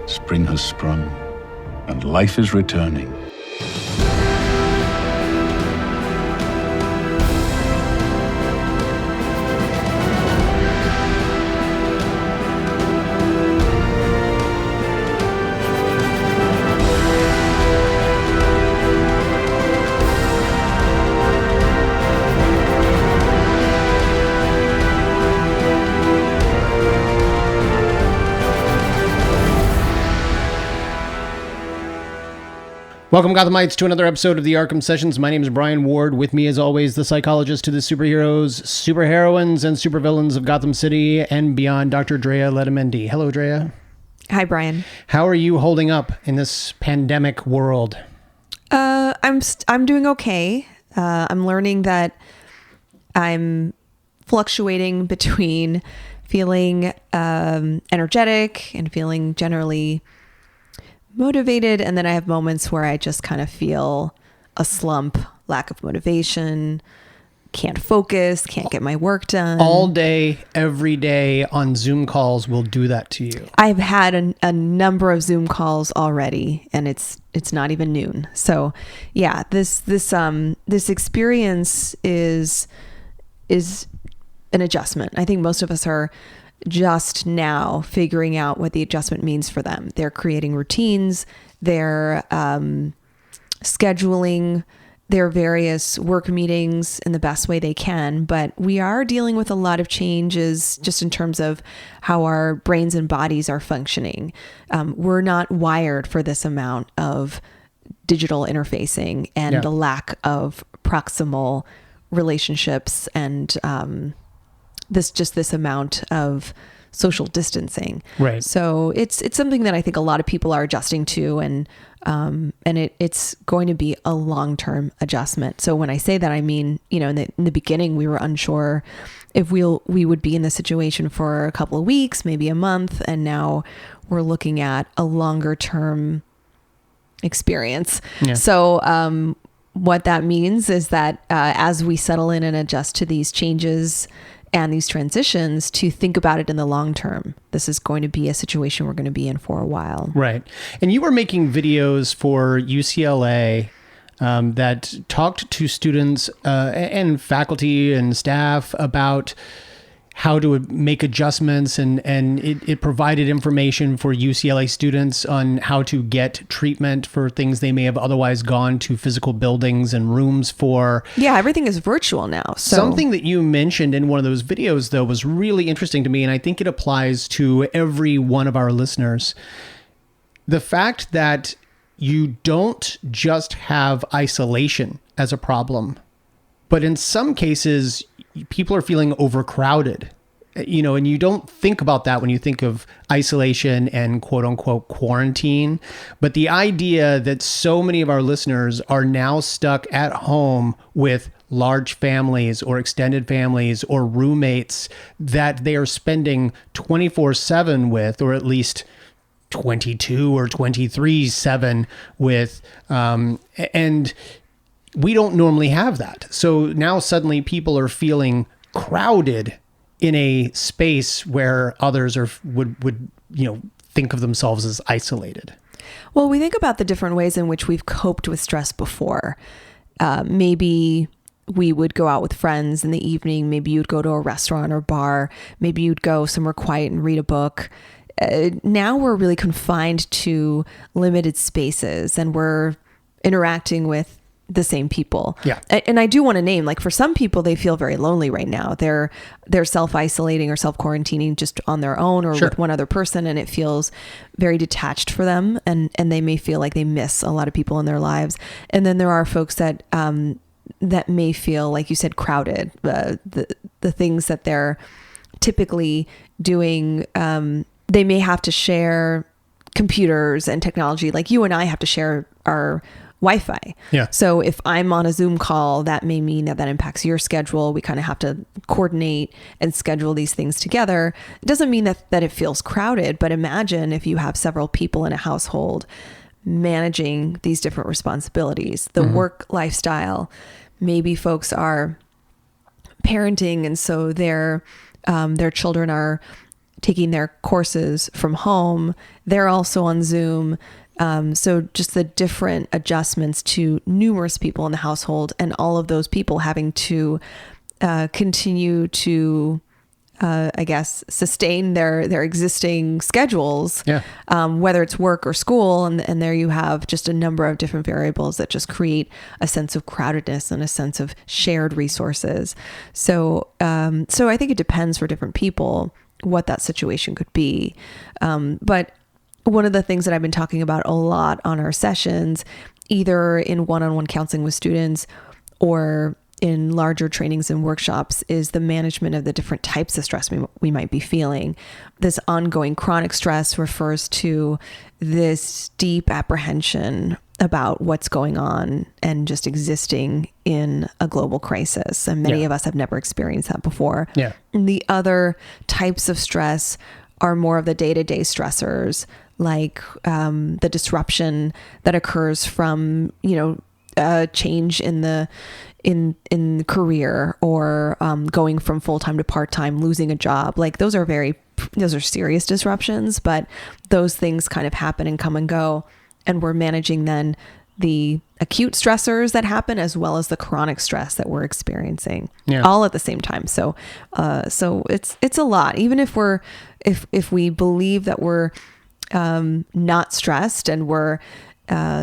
Spring has sprung, and life is returning. Welcome, Gothamites, to another episode of the Arkham Sessions. My name is Brian Ward. With me, as always, the psychologist to the superheroes, superheroines, and supervillains of Gotham City and beyond, Dr. Drea Letamendi. Hello, Drea. Hi, Brian. How are you holding up in this pandemic world? I'm doing okay. I'm learning that I'm fluctuating between feeling energetic and feeling generally motivated, and then I have moments where I just kind of feel a slump, lack of motivation, can't focus, can't get my work done. All day, every day on Zoom calls will do that to you. I've had a number of Zoom calls already, and it's not even noon. So yeah, this experience is an adjustment. I think most of us are just now figuring out what the adjustment means for them. They're creating routines, they're scheduling their various work meetings in the best way they can, but we are dealing with a lot of changes just in terms of how our brains and bodies are functioning. We're not wired for this amount of digital interfacing and the lack of proximal relationships and this amount of social distancing. Right. So it's something that I think a lot of people are adjusting to, and it's going to be a long-term adjustment. So when I say that, I mean, in the beginning, we were unsure if we would be in this situation for a couple of weeks, maybe a month, and now we're looking at a longer-term experience. Yeah. So what that means is that as we settle in and adjust to these changes and these transitions, to think about it in the long term. This is going to be a situation we're going to be in for a while. Right. And you were making videos for UCLA that talked to students and faculty and staff about how to make adjustments, and it provided information for UCLA students on how to get treatment for things they may have otherwise gone to physical buildings and rooms for. Yeah, everything is virtual now. So. Something that you mentioned in one of those videos, though, was really interesting to me, and I think it applies to every one of our listeners. The fact that you don't just have isolation as a problem, but in some cases, people are feeling overcrowded, and you don't think about that when you think of isolation and quote unquote quarantine. But the idea that so many of our listeners are now stuck at home with large families or extended families or roommates that they are spending 24/7 with, or at least 22 or 23/7 with, and we don't normally have that. So now suddenly people are feeling crowded in a space where others would think of themselves as isolated. Well, we think about the different ways in which we've coped with stress before. Maybe we would go out with friends in the evening. Maybe you'd go to a restaurant or bar. Maybe you'd go somewhere quiet and read a book. Now we're really confined to limited spaces, and we're interacting with the same people. Yeah. And I do want to name, like, for some people, they feel very lonely right now. They're self-isolating or self-quarantining just on their own or with one other person, and it feels very detached for them. And they may feel like they miss a lot of people in their lives. And then there are folks that may feel, like you said, crowded. The things that they're typically doing, they may have to share computers and technology. Like you and I have to share our Wi-Fi. Yeah. So if I'm on a Zoom call, that may mean that impacts your schedule. We kind of have to coordinate and schedule these things together. It doesn't mean that it feels crowded, but imagine if you have several people in a household managing these different responsibilities, the work lifestyle. Maybe folks are parenting, and so their children are taking their courses from home. They're also on Zoom. So just the different adjustments to numerous people in the household, and all of those people having to continue to, I guess, sustain their existing schedules, whether it's work or school. And there you have just a number of different variables that just create a sense of crowdedness and a sense of shared resources. So I think it depends for different people what that situation could be. But one of the things that I've been talking about a lot on our sessions, either in one-on-one counseling with students or in larger trainings and workshops, is the management of the different types of stress we might be feeling. This ongoing chronic stress refers to this deep apprehension about what's going on and just existing in a global crisis. And many of us have never experienced that before. Yeah. And the other types of stress are more of the day-to-day stressors, like the disruption that occurs from, a change in the career, or going from full-time to part-time, losing a job. Like those are serious disruptions, but those things kind of happen and come and go. And we're managing then the acute stressors that happen, as well as the chronic stress that we're experiencing, all at the same time. So it's a lot. Even if if we believe that we're not stressed and we're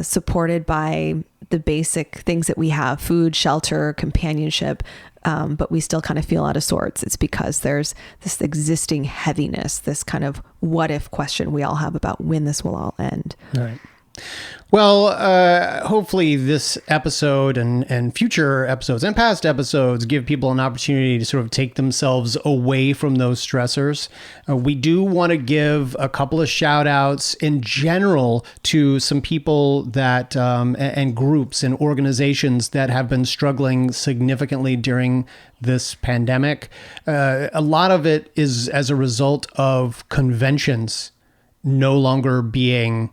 supported by the basic things that we have, food, shelter, companionship, but we still kind of feel out of sorts, it's because there's this existing heaviness, this kind of what if question we all have about when this will all end. All right. Well, hopefully this episode and future episodes and past episodes give people an opportunity to sort of take themselves away from those stressors. We do want to give a couple of shout outs in general to some people that and groups and organizations that have been struggling significantly during this pandemic. A lot of it is as a result of conventions no longer being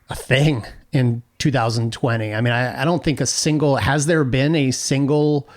a thing in 2020. I mean, I don't think has there been a single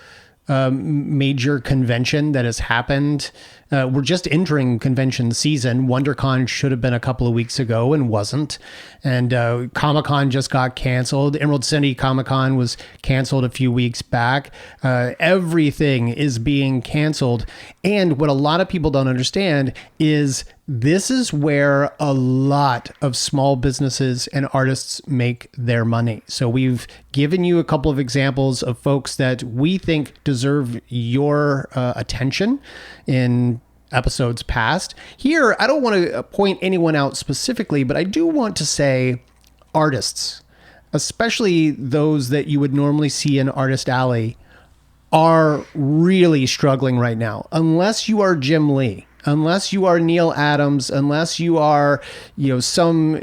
major convention that has happened? We're just entering convention season. WonderCon should have been a couple of weeks ago and wasn't. And Comic-Con just got canceled. Emerald City Comic-Con was canceled a few weeks back. Everything is being canceled. And what a lot of people don't understand is this is where a lot of small businesses and artists make their money. So we've given you a couple of examples of folks that we think deserve your attention in episodes past. Here, I don't want to point anyone out specifically, but I do want to say artists, especially those that you would normally see in Artist Alley, are really struggling right now. Unless you are Jim Lee, unless you are Neil Adams, unless you are, some,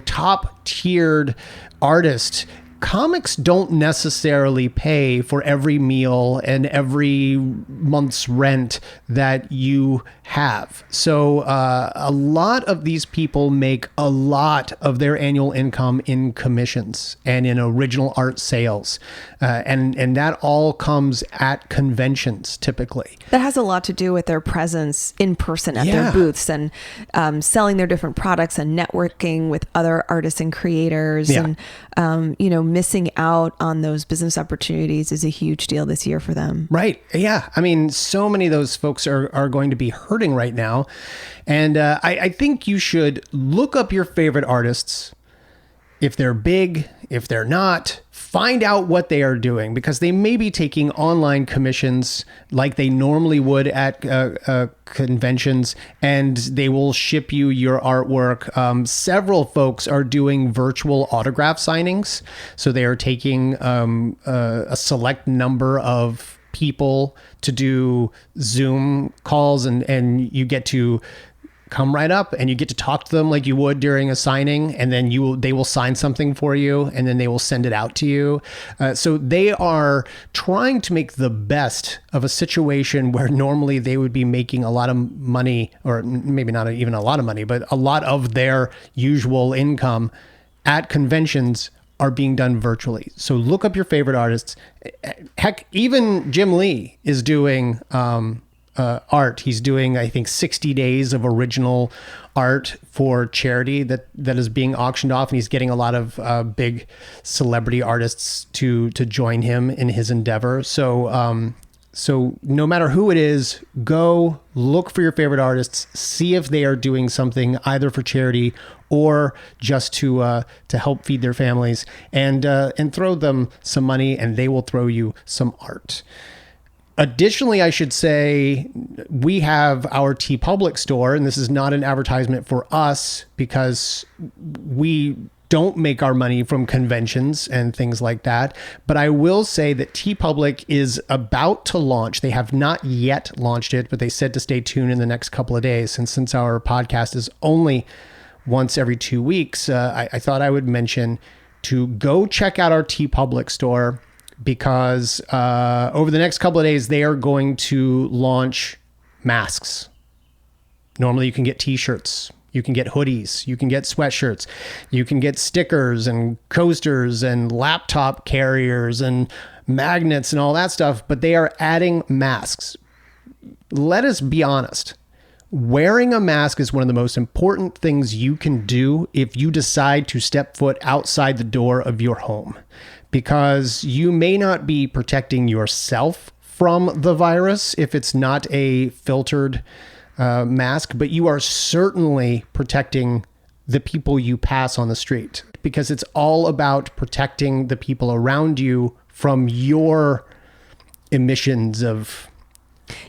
top tiered artist, comics don't necessarily pay for every meal and every month's rent that you have. So a lot of these people make a lot of their annual income in commissions and in original art sales. And that all comes at conventions typically. That has a lot to do with their presence in person at their booths and selling their different products and networking with other artists and creators. And, missing out on those business opportunities is a huge deal this year for them. Right. Yeah. I mean, so many of those folks are going to be hurting right now. And I think you should look up your favorite artists. If they're big, if they're not, find out what they are doing, because they may be taking online commissions like they normally would at conventions, and they will ship you your artwork. Several folks are doing virtual autograph signings. So they are taking a select number of people to do Zoom calls, and you get to come right up and you get to talk to them like you would during a signing, and then they will sign something for you, and then they will send it out to you. So they are trying to make the best of a situation where normally they would be making a lot of money, or maybe not even a lot of money, but a lot of their usual income at conventions are being done virtually. So look up your favorite artists. Heck, even Jim Lee is doing art. He's doing, I think, 60 days of original art for charity that is being auctioned off, and he's getting a lot of big celebrity artists to join him in his endeavor. So no matter who it is, go look for your favorite artists, see if they are doing something either for charity or just to help feed their families, and throw them some money, and they will throw you some art. Additionally, I should say, we have our TeePublic store, and this is not an advertisement for us because we don't make our money from conventions and things like that. But I will say that TeePublic is about to launch. They have not yet launched it, but they said to stay tuned in the next couple of days. And since our podcast is only once every 2 weeks, I thought I would mention to go check out our TeePublic store, because over the next couple of days, they are going to launch masks. Normally you can get t-shirts, you can get hoodies, you can get sweatshirts, you can get stickers and coasters and laptop carriers and magnets and all that stuff, but they are adding masks. Let us be honest. Wearing a mask is one of the most important things you can do if you decide to step foot outside the door of your home, because you may not be protecting yourself from the virus if it's not a filtered mask, but you are certainly protecting the people you pass on the street, because it's all about protecting the people around you from your emissions of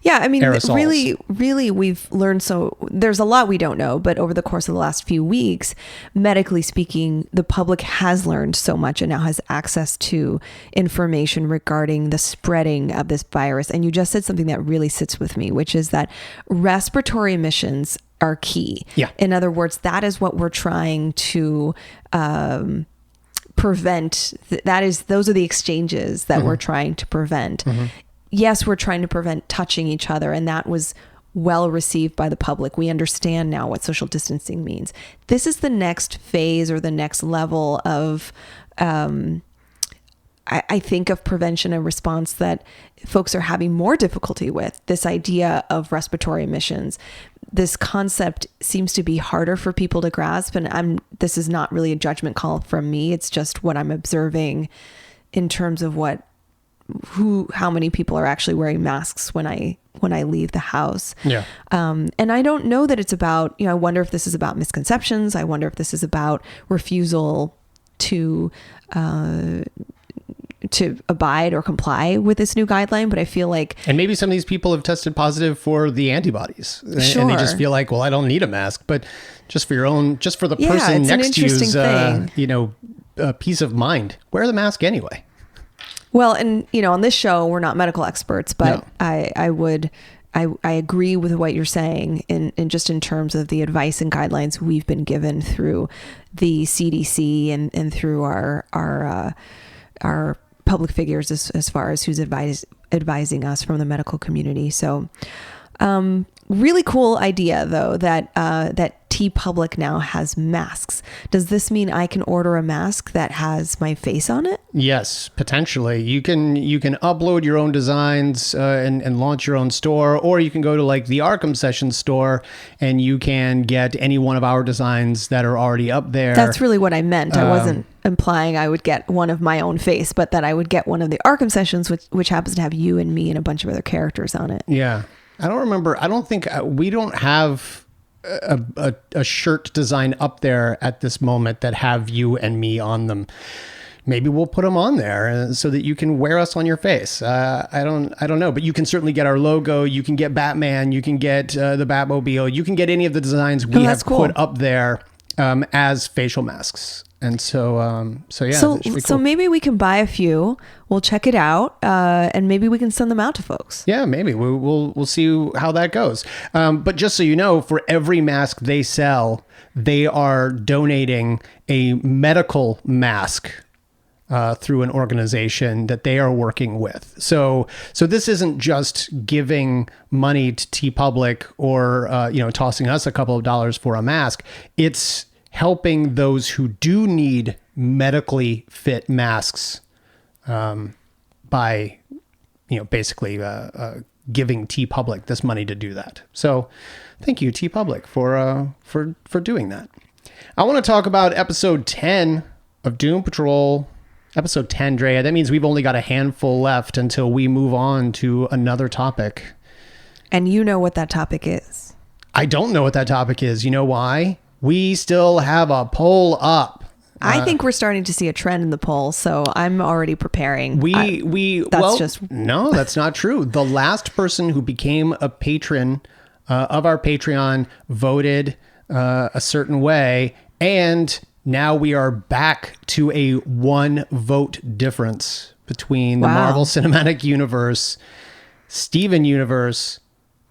aerosols. really we've learned, so there's a lot we don't know, but over the course of the last few weeks, medically speaking, the public has learned so much and now has access to information regarding the spreading of this virus. And you just said something that really sits with me, which is that respiratory emissions are key. Yeah. In other words, that is what we're trying to prevent. Those are the exchanges that we're trying to prevent. Yes, we're trying to prevent touching each other, and that was well received by the public. We understand now what social distancing means. This is the next phase or the next level of, I think, of prevention and response that folks are having more difficulty with. This idea of respiratory emissions. This concept seems to be harder for people to grasp, and this is not really a judgment call from me. It's just what I'm observing in terms of how many people are actually wearing masks when I leave the house. Yeah. And I don't know that it's about, I wonder if this is about misconceptions. I wonder if this is about refusal to abide or comply with this new guideline. But I feel like, and maybe some of these people have tested positive for the antibodies, sure, and they just feel like, well, I don't need a mask, but just for the person next to you's, peace of mind, wear the mask anyway. Well, and on this show, we're not medical experts, but No. I agree with what you're saying in just in terms of the advice and guidelines we've been given through the CDC and through our public figures as far as who's advising us from the medical community. So, really cool idea though that TeePublic now has masks. Does this mean I can order a mask that has my face on it? Yes, potentially. You can upload your own designs and launch your own store, or you can go to like the Arkham Session store and you can get any one of our designs that are already up there. That's really what I meant. I wasn't implying I would get one of my own face, but that I would get one of the Arkham Sessions, which happens to have you and me and a bunch of other characters on it. Yeah. I don't remember. I don't think we don't have a shirt design up there at this moment that have you and me on them. Maybe we'll put them on there so that you can wear us on your face. I don't know, but you can certainly get our logo. You can get Batman. You can get the Batmobile. You can get any of the designs we have put up there as facial masks. And so yeah. So maybe we can buy a few. We'll check it out, and maybe we can send them out to folks. Yeah, maybe we'll see how that goes. But just so you know, for every mask they sell, they are donating a medical mask through an organization that they are working with. So this isn't just giving money to TeePublic or tossing us a couple of dollars for a mask. It's helping those who do need medically fit masks by, basically giving T Public this money to do that. So thank you, T Public, for doing that. I want to talk about episode 10 of Doom Patrol. Episode 10, Drea. That means we've only got a handful left until we move on to another topic. And you know what that topic is. I don't know what that topic is. You know why? We still have a poll up. I think we're starting to see a trend in the poll, so I'm already preparing. No, that's not true. The last person who became a patron of our Patreon voted a certain way, and now we are back to a 1 vote difference between the Marvel Cinematic Universe, Steven Universe,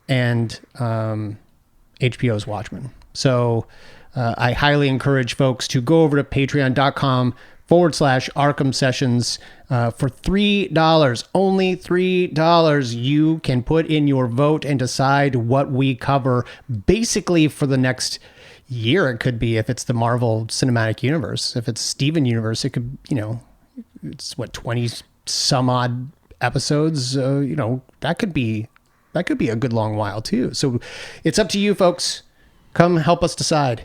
and HBO's Watchmen. So I highly encourage folks to go over to patreon.com/Arkham Sessions. For $3, only $3, you can put in your vote and decide what we cover basically for the next year. It could be if it's the Marvel Cinematic Universe. If it's Steven Universe, it could, it's 20 some odd episodes. That could be a good long while too. So it's up to you folks. Come help us decide.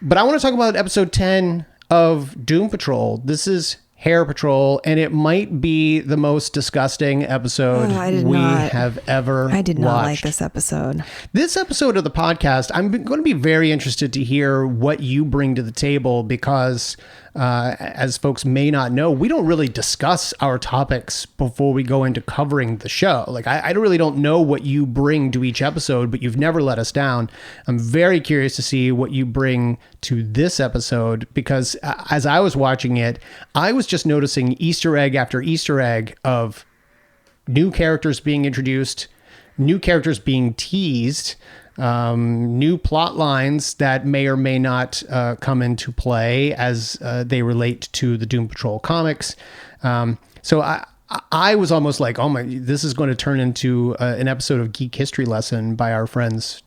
But I want to talk about episode 10 of Doom Patrol. This is Hair Patrol, and it might be the most disgusting episode have ever watched. I did not like this episode. This episode of the podcast, I'm going to be very interested to hear what you bring to the table because, as folks may not know, we don't really discuss our topics before we go into covering the show. Like, I really don't know what you bring to each episode, but you've never let us down. I'm very curious to see what you bring to this episode because as I was watching it, I was just noticing Easter egg after Easter egg of new characters being introduced, new characters being teased, new plot lines that may or may not come into play as they relate to the Doom Patrol comics. So I was almost like, oh my, this is going to turn into an episode of Geek History Lesson by our friends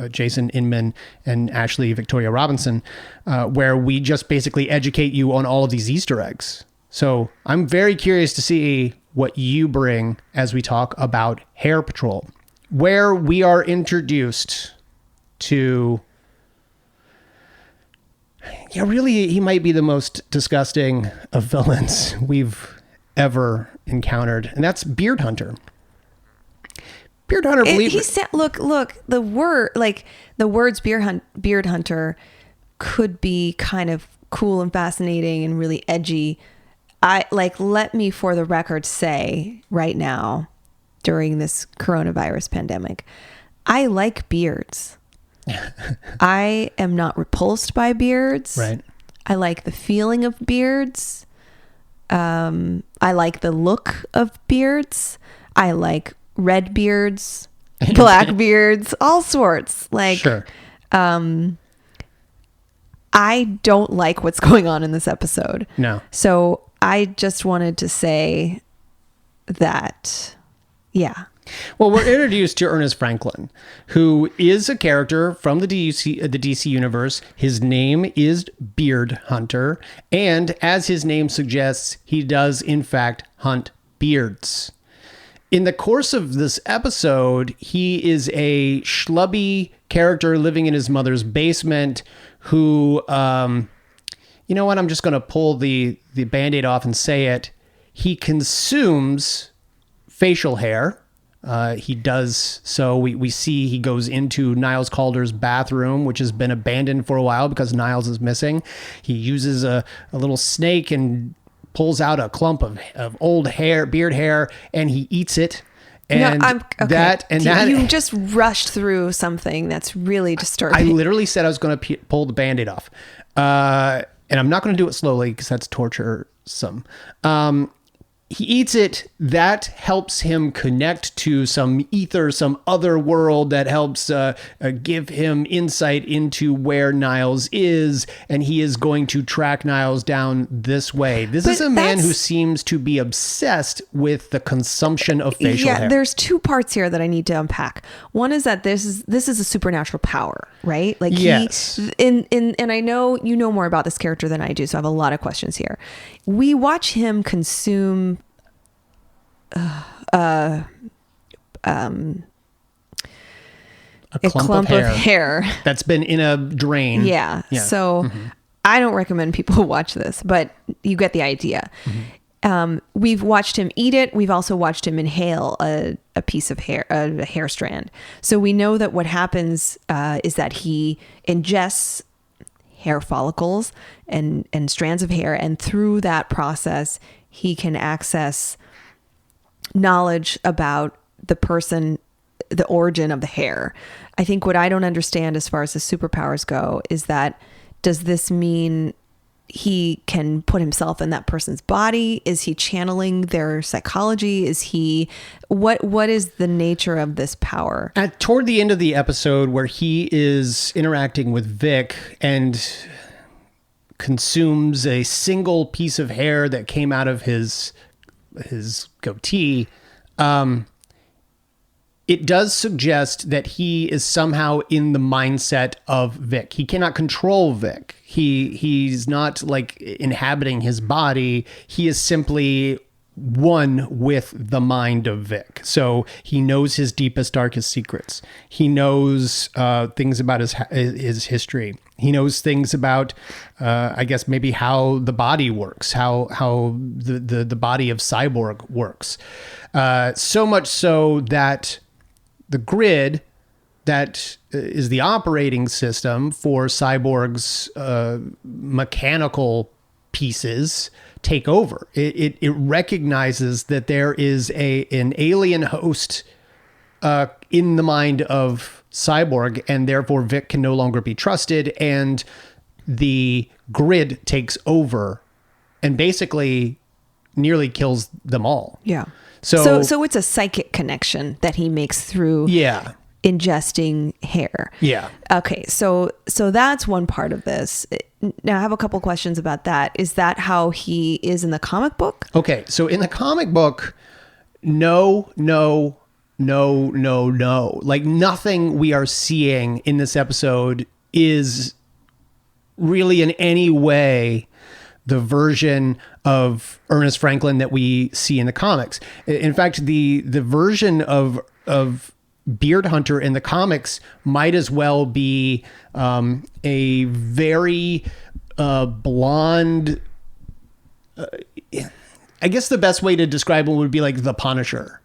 Jason Inman and Ashley Victoria Robinson, where we just basically educate you on all of these Easter eggs. So I'm very curious to see what you bring as we talk about Hair Patrol, where we are introduced to, really, he might be the most disgusting of villains we've ever encountered, and that's Beard Hunter. Beard Hunter, he said, look, the words Beard Hunter could be kind of cool and fascinating and really edgy. Let me for the record say right now, during this coronavirus pandemic, I like beards. I am not repulsed by beards. Right. I like the feeling of beards. I like the look of beards. I like red beards, black beards, all sorts. Sure. I don't like what's going on in this episode. No. So I just wanted to say that, yeah. Well, we're introduced to Ernest Franklin, who is a character from the DC universe. His name is Beard Hunter, and as his name suggests, he does in fact hunt beards. In the course of this episode, he is a schlubby character living in his mother's basement who, you know what? I'm just going to pull the Band-Aid off and say it. He consumes facial hair. He does so. We see he goes into Niles Calder's bathroom, which has been abandoned for a while because Niles is missing. He uses a little snake and pulls out a clump of old hair, beard hair, and he eats it. And you just rushed through something that's really disturbing. I literally said I was going to pull the Band-Aid off. And I'm not going to do it slowly because that's torturesome. He eats it. That helps him connect to some ether, some other world that helps give him insight into where Niles is. And he is going to track Niles down this way. This is a man who seems to be obsessed with the consumption of facial hair. There's two parts here that I need to unpack. One is that this is a supernatural power, right? Like yes. And I know you know more about this character than I do, so I have a lot of questions here. We watch him consume A clump of hair. That's been in a drain. Yeah. So I don't recommend people watch this, but you get the idea. We've watched him eat it. We've also watched him inhale a piece of hair, a hair strand. So we know that what happens is that he ingests hair follicles and strands of hair. And through that process, he can access knowledge about the person, the origin of the hair. I think what I don't understand as far as the superpowers go is that, does this mean he can put himself in that person's body? Is he channeling their psychology? Is he, what is the nature of this power? Toward the end of the episode where he is interacting with Vic and consumes a single piece of hair that came out of his goatee, it does suggest that he is somehow in the mindset of Vic. He cannot control Vic. He's not like inhabiting his body. He is simply one with the mind of Vic. So he knows his deepest, darkest secrets. He knows things about his history. He knows things about, I guess, maybe how the body works, how the body of Cyborg works. So much so that the grid that is the operating system for Cyborg's mechanical pieces take over. It recognizes that there is an alien host in the mind of Cyborg, and therefore Vic can no longer be trusted, and the grid takes over and basically nearly kills them all. Yeah. So it's a psychic connection that he makes through ingesting hair. Yeah. Okay. So that's one part of this. Now I have a couple questions about that. Is that how he is in the comic book? Okay. So in the comic book, no. Like nothing we are seeing in this episode is really in any way the version of Ernest Franklin that we see in the comics. In fact, the version of Beard Hunter in the comics might as well be a very blonde. I guess the best way to describe him would be like the Punisher.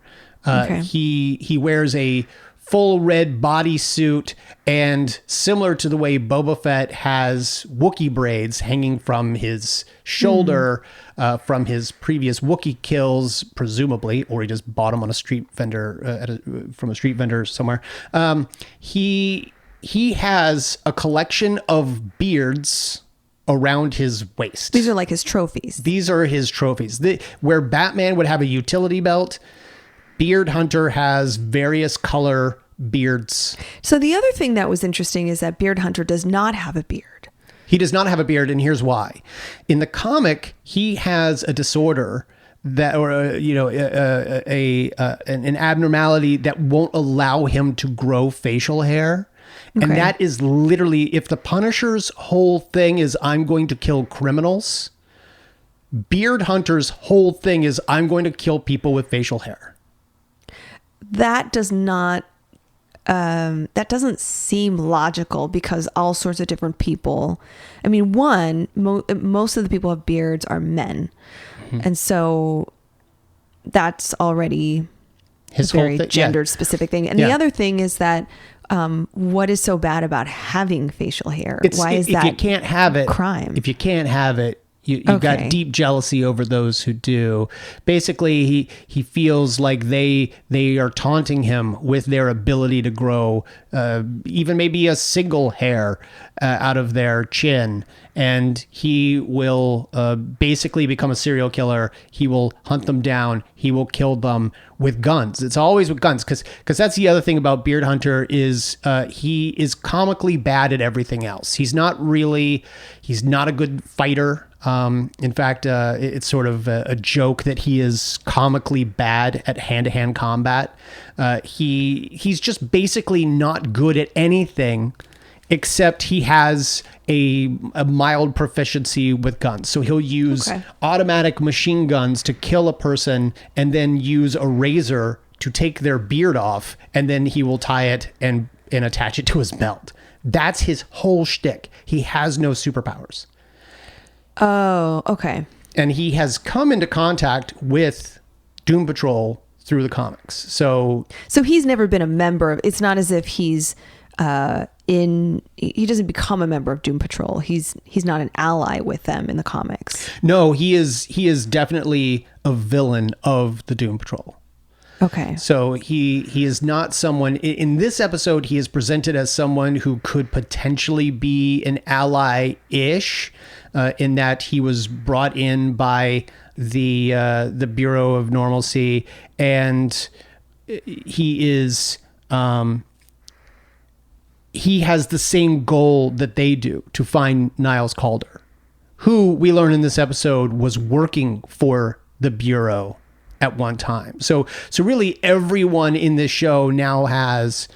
Okay. He wears a full red bodysuit, and similar to the way Boba Fett has Wookiee braids hanging from his shoulder from his previous Wookiee kills, presumably, or he just bought them on a street vendor from a street vendor somewhere. He has a collection of beards around his waist. These are like his trophies. These are his trophies. Where Batman would have a utility belt, Beard Hunter has various color beards. So the other thing that was interesting is that Beard Hunter does not have a beard. He does not have a beard, and here's why. In the comic, he has a disorder that, or an abnormality that won't allow him to grow facial hair. Okay. And that is literally, if the Punisher's whole thing is I'm going to kill criminals, Beard Hunter's whole thing is I'm going to kill people with facial hair. That does not, that doesn't seem logical, because all sorts of different people, I mean, most of the people who have beards are men. Mm-hmm. And so that's already his very whole gendered specific thing. And the other thing is that, what is so bad about having facial hair? Why is that if you can't have it, crime? If you can't have it, you got deep jealousy over those who do. Basically, he feels like they are taunting him with their ability to grow even maybe a single hair out of their chin, and he will basically become a serial killer. He will hunt them down. He will kill them with guns. It's always with guns, because that's the other thing about Beard Hunter is he is comically bad at everything else. He's not a good fighter. In fact, it's sort of a joke that he is comically bad at hand-to-hand combat. He's just basically not good at anything, except he has a mild proficiency with guns. So he'll use automatic machine guns to kill a person, and then use a razor to take their beard off, and then he will tie it and attach it to his belt. That's his whole shtick. He has no superpowers. Oh, okay. And he has come into contact with Doom Patrol through the comics. So he's never been a member of, it's not as if he's he doesn't become a member of Doom Patrol. He's not an ally with them in the comics. no, he is definitely a villain of the Doom Patrol. Okay. So he is not someone in this episode. He is presented as someone who could potentially be an ally-ish, in that he was brought in by the Bureau of Normalcy, and he is he has the same goal that they do, to find Niles Calder, who we learn in this episode was working for the Bureau at one time. So really everyone in this show now has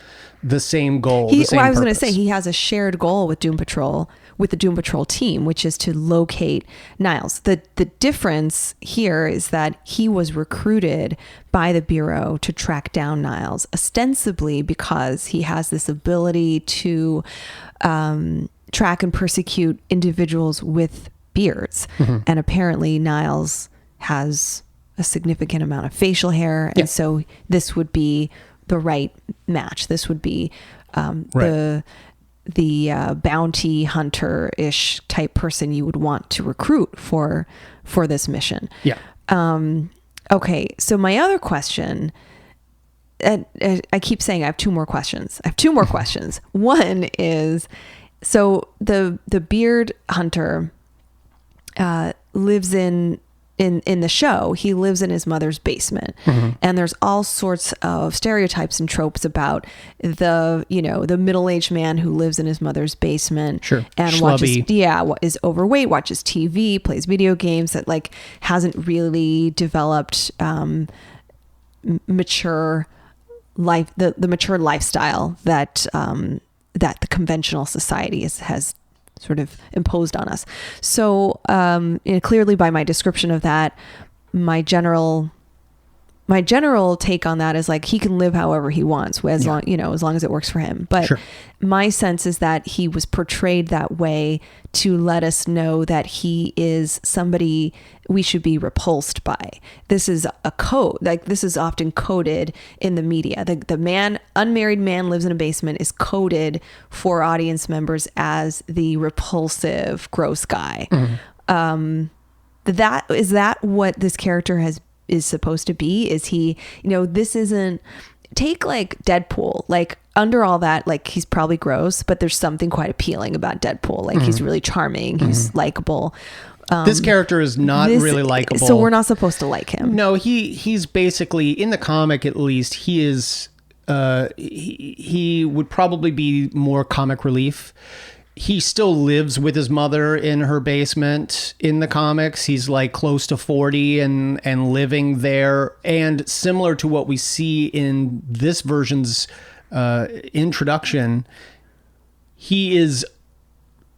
the same goal. I was going to say he has a shared goal with Doom Patrol, with the Doom Patrol team, which is to locate Niles. The difference here is that he was recruited by the Bureau to track down Niles, ostensibly because he has this ability to track and persecute individuals with beards. Mm-hmm. And apparently Niles has a significant amount of facial hair. And so this would be the right match. This would be the bounty hunter-ish type person you would want to recruit for this mission. Yeah. Okay. So my other question, and I keep saying I have two more questions. One is, so the beard hunter lives in the show, he lives in his mother's basement. Mm-hmm. And there's all sorts of stereotypes and tropes about the middle-aged man who lives in his mother's basement. Sure. And is overweight, watches TV, plays video games, that like hasn't really developed mature life, the mature lifestyle that that the conventional society has sort of imposed on us. So clearly by my description of that, my general take on that is like he can live however he wants, as long as it works for him. But sure. My sense is that he was portrayed that way to let us know that he is somebody we should be repulsed by. This is a code, like this is often coded in the media. The unmarried man lives in a basement is coded for audience members as the repulsive, gross guy. Mm-hmm. Is that what this character is supposed to be? Is he, this isn't, take like Deadpool, like under all that, like he's probably gross, but there's something quite appealing about Deadpool. Like he's really charming. He's likable. This character is not really likable. So we're not supposed to like him. No, he's basically, in the comic at least, he is, he would probably be more comic relief. He still lives with his mother in her basement in the comics. He's like close to 40 and living there. And similar to what we see in this version's introduction, he is,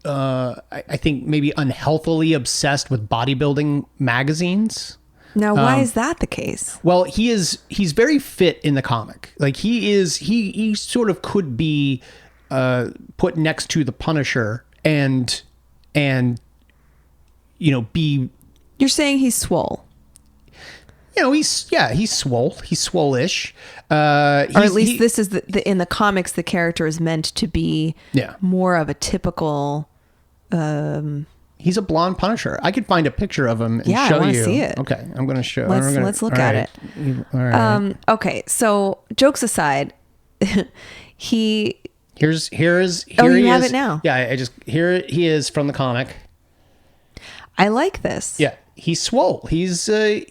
I think, maybe unhealthily obsessed with bodybuilding magazines. Now, why is that the case? Well, he's very fit in the comic. Like he sort of could be put next to the Punisher and be. You're saying he's swole. He's swole. He's swole-ish. Or at least this is in the comics, the character is meant to be more of a typical. He's a blonde Punisher. I could find a picture of him and show you. I want to see it. Okay, I'm going to show. Let's look at it. All right. Okay, so jokes aside, he. Here you have it now. Yeah, here he is from the comic. I like this. Yeah, he's swole. He's and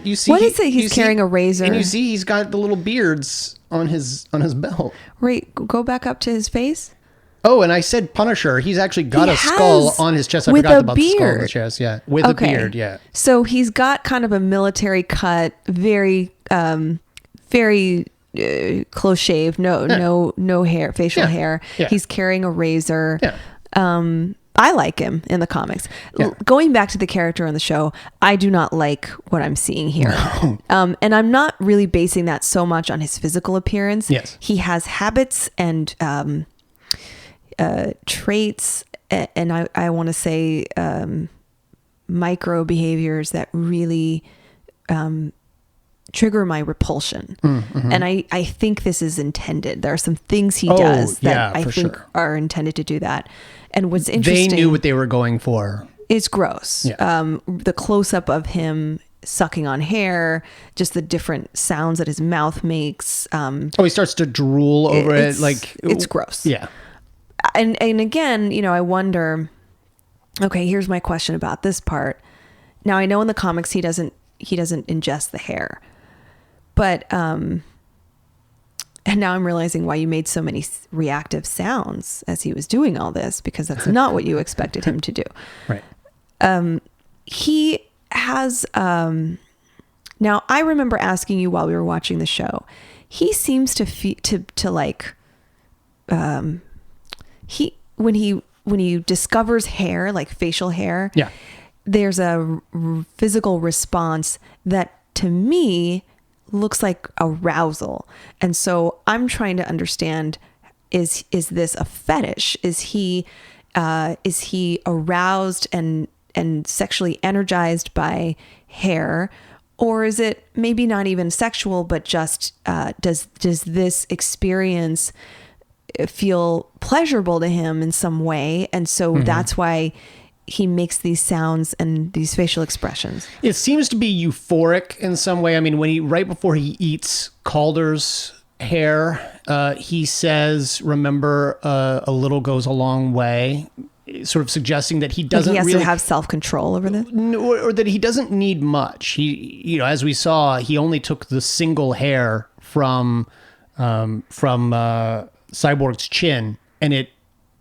you see what is it? He's carrying a razor, and you see he's got the little beards on his belt. Wait, go back up to his face. Oh, and I said Punisher. He's actually got a skull on his chest. I forgot about the skull on his chest. Yeah, with a beard. Yeah. So he's got kind of a military cut, very, very close shave. No hair, facial hair. Yeah. He's carrying a razor. Yeah. I like him in the comics. Yeah. Going back to the character on the show, I do not like what I'm seeing here. And I'm not really basing that so much on his physical appearance. Yes. He has habits and traits, and I want to say micro behaviors that really trigger my repulsion. And I think this is intended. There are some things he does that I think are intended to do that. And what's interesting, they knew what they were going for. It's gross. Yeah. The close-up of him sucking on hair, just the different sounds that his mouth makes. He starts to drool over it. Like, it's gross. Yeah. And again, I wonder, okay, here's my question about this part. Now I know in the comics he doesn't ingest the hair, but and now I'm realizing why you made so many reactive sounds as he was doing all this, because that's not what you expected him to do. Right. He has, now I remember asking you while we were watching the show, he seems to like, when he discovers hair, like facial hair, Yeah. there's a physical response that to me looks like arousal. And so I'm trying to understand, is this a fetish? Is he aroused and sexually energized by hair? Or is it maybe not even sexual, but just does this experience feel pleasurable to him in some way? And so that's why he makes these sounds and these facial expressions. It seems to be euphoric in some way. I mean, right before he eats Calder's hair, he says, remember, a little goes a long way, sort of suggesting that he doesn't he has really to have self-control over this, or that he doesn't need much. He, as we saw, he only took the single hair from Cyborg's chin, and it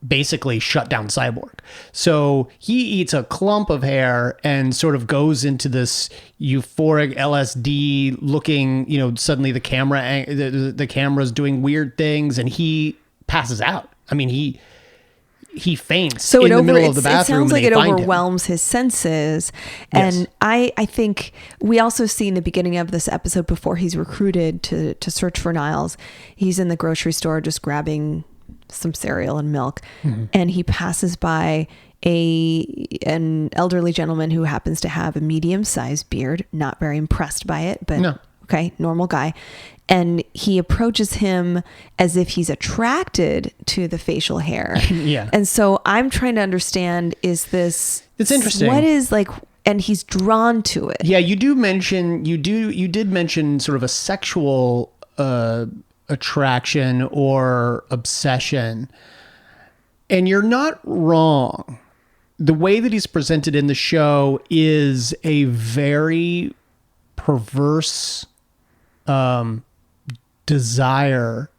basically shut down Cyborg. So he eats a clump of hair and sort of goes into this euphoric LSD looking, suddenly the camera's doing weird things and he passes out. I mean, he faints in the middle of the bathroom. It sounds like it overwhelms his senses. And Yes. I think we also see in the beginning of this episode, before he's recruited to search for Niles, he's in the grocery store just grabbing some cereal and milk, and he passes by an elderly gentleman who happens to have a medium-sized beard. Not very impressed by it, but No. Okay, normal guy. And he approaches him as if he's attracted to the facial hair. Yeah. And so I'm trying to understand, is this... It's interesting. What is like... And he's drawn to it. Yeah, you did mention sort of a sexual attraction or obsession. And you're not wrong. The way that he's presented in the show is a very perverse desire.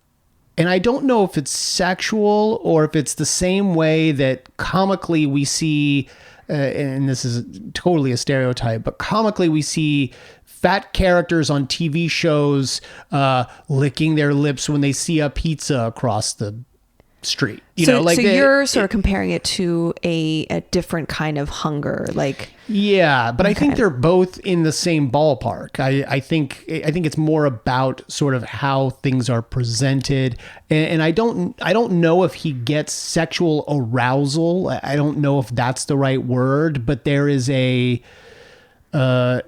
And I don't know if it's sexual or if it's the same way that comically we see, and this is totally a stereotype, but comically we see fat characters on TV shows licking their lips when they see a pizza across the street. So you're sort of comparing it to a different kind of hunger, like... Yeah, but I think they're both in the same ballpark. I think it's more about sort of how things are presented, and I don't know if he gets sexual arousal. I don't know if that's the right word, but there is a I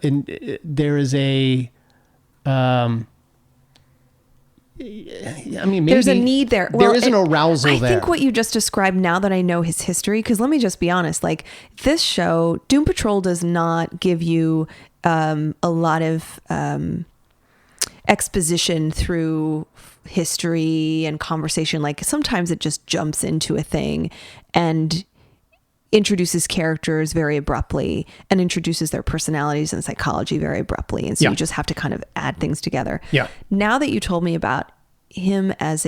mean, maybe there's a need there. There is an arousal there. I think what you just described, now that I know his history, because let me just be honest, like this show, Doom Patrol does not give you a lot of exposition through history and conversation. Like sometimes it just jumps into a thing and introduces characters very abruptly and introduces their personalities and psychology very abruptly. And so you just have to kind of add things together. Yeah. Now that you told me about him as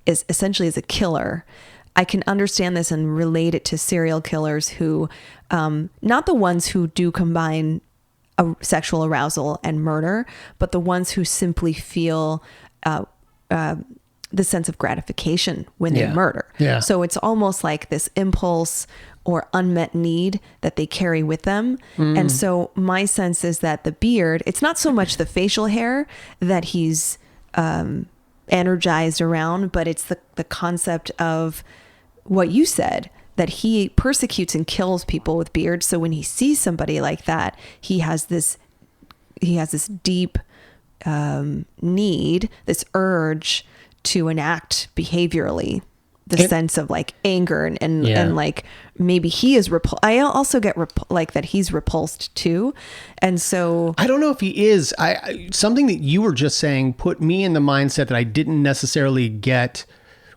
essentially as a killer, I can understand this and relate it to serial killers who, not the ones who do combine sexual arousal and murder, but the ones who simply feel the sense of gratification when they murder. Yeah. So it's almost like this impulse or unmet need that they carry with them. And so my sense is that the beard, it's not so much the facial hair that he's energized around, but it's the concept of what you said, that he persecutes and kills people with beards. So when he sees somebody like that, he has this deep need, this urge to enact behaviorally the sense of like anger and like maybe he is I also get like that he's repulsed too. And so I don't know if he is. Something that you were just saying put me in the mindset that I didn't necessarily get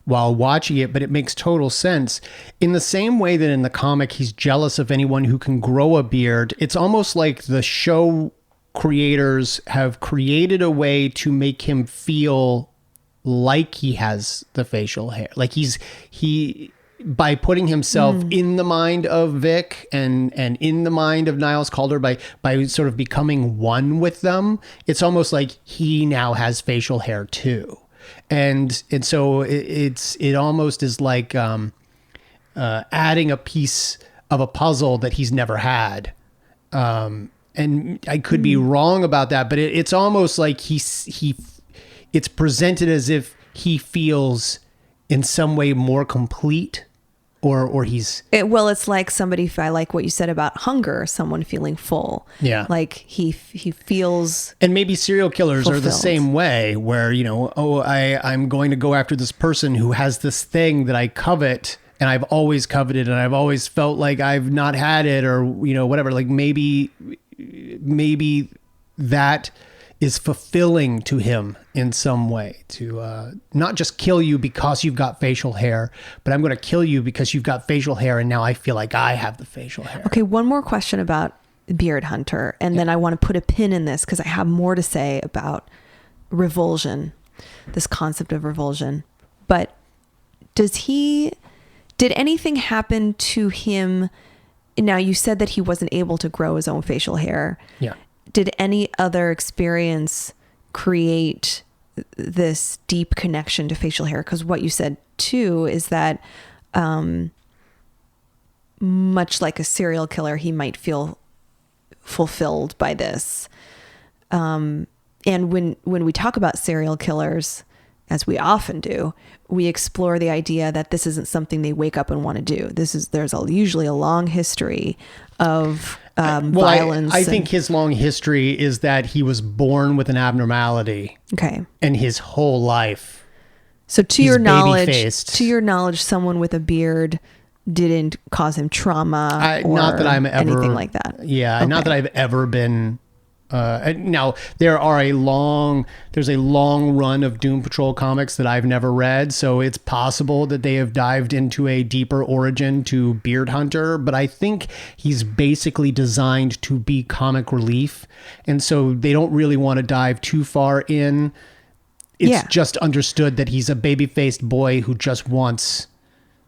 while watching it, but it makes total sense. In the same way that in the comic he's jealous of anyone who can grow a beard, it's almost like the show creators have created a way to make him feel like he has the facial hair. Like he by putting himself in the mind of Vic and in the mind of Niles Calder, by sort of becoming one with them, it's almost like he now has facial hair too. And so it almost is like adding a piece of a puzzle that he's never had. And I could be wrong about that, but it's almost like it's presented as if he feels in some way more complete, or he's... it's like somebody, I like what you said about hunger, someone feeling full. Yeah. Like he feels... And maybe serial killers fulfilled. are the same way, where, I'm going to go after this person who has this thing that I covet, and I've always coveted, and I've always felt like I've not had it, or, whatever. Like maybe that is fulfilling to him in some way, to not just kill you because you've got facial hair, but I'm going to kill you because you've got facial hair, and now I feel like I have the facial hair. Okay, one more question about Beard Hunter, and then I want to put a pin in this because I have more to say about revulsion, this concept of revulsion. But did anything happen to him? Now, you said that he wasn't able to grow his own facial hair. Yeah. Did any other experience create this deep connection to facial hair? Because what you said too is that much like a serial killer, he might feel fulfilled by this. And when we talk about serial killers, as we often do, we explore the idea that this isn't something they wake up and want to do. There's usually a long history of violence. I think his long history is that he was born with an abnormality. Okay. And his whole life. So to your baby-faced. knowledge, someone with a beard didn't cause him trauma or not that I'm ever, anything like that. Yeah. Okay. Not that I've ever been. Now there's a long run of Doom Patrol comics that I've never read, so it's possible that they have dived into a deeper origin to Beard Hunter, but I think he's basically designed to be comic relief, and so they don't really want to dive too far in. It's just understood that he's a baby-faced boy who just wants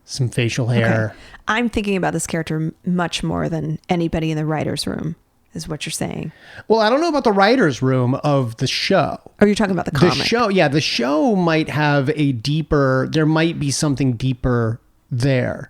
some facial hair. Okay. I'm thinking about this character much more than anybody in the writer's room, is what you're saying. Well, I don't know about the writer's room of the show. Or you're talking about the comic. The show might have there might be something deeper there.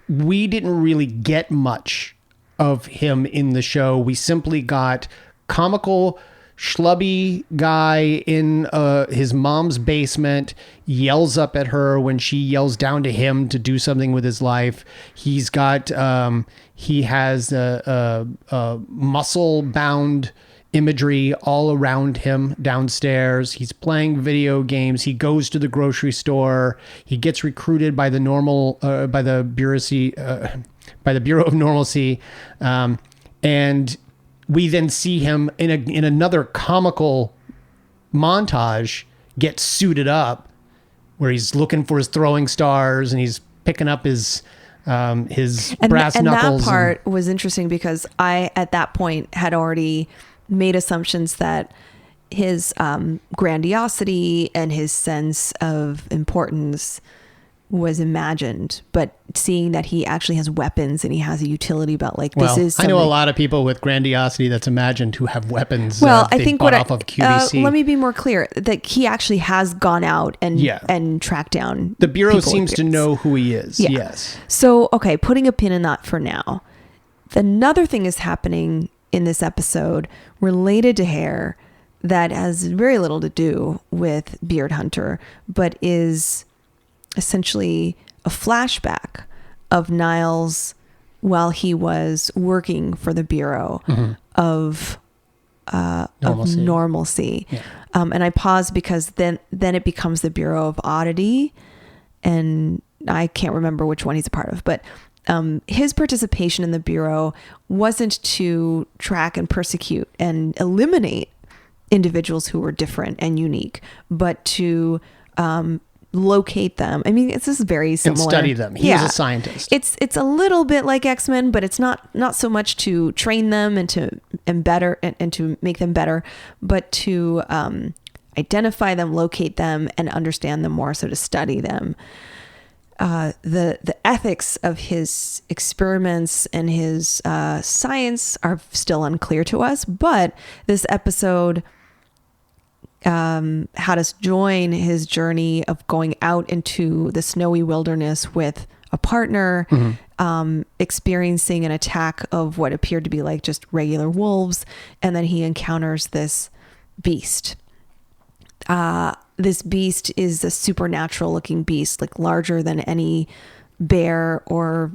We didn't really get much of him in the show. We simply got comical, schlubby guy in his mom's basement, yells up at her when she yells down to him to do something with his life. He's got he has a muscle bound imagery all around him downstairs. He's playing video games. He goes to the grocery store. He gets recruited by the Bureau of Normalcy, and we then see him in another comical montage get suited up, where he's looking for his throwing stars and he's picking up his brass knuckles. That part was interesting because I, at that point, had already made assumptions that his grandiosity and his sense of importance was imagined, but seeing that he actually has weapons and he has a utility belt, like Well, this is I know a something- lot of people with grandiosity that's imagined who have weapons. Well, I they think bought what off of QVC. let me be more clear that he actually has gone out and Yeah. and tracked down the Bureau people with seems to beards. know who he is. Yeah. Yes. So, okay, putting a pin in that for now. Another thing is happening in this episode related to hair that has very little to do with Beard Hunter, but is essentially a flashback of Niles while he was working for the Bureau of normalcy. Yeah. And I paused because then it becomes the Bureau of Oddity, and I can't remember which one he's a part of, but his participation in the Bureau wasn't to track and persecute and eliminate individuals who were different and unique, but to locate them. I mean, this is very similar. And study them. He was a scientist. It's a little bit like X-Men, but it's not so much to train them and to make them better, but to identify them, locate them, and understand them more. So to study them. The ethics of his experiments and his science are still unclear to us, but this episode had us join his journey of going out into the snowy wilderness with a partner, experiencing an attack of what appeared to be like just regular wolves, and then he encounters this beast. This beast is a supernatural looking beast, like larger than any bear or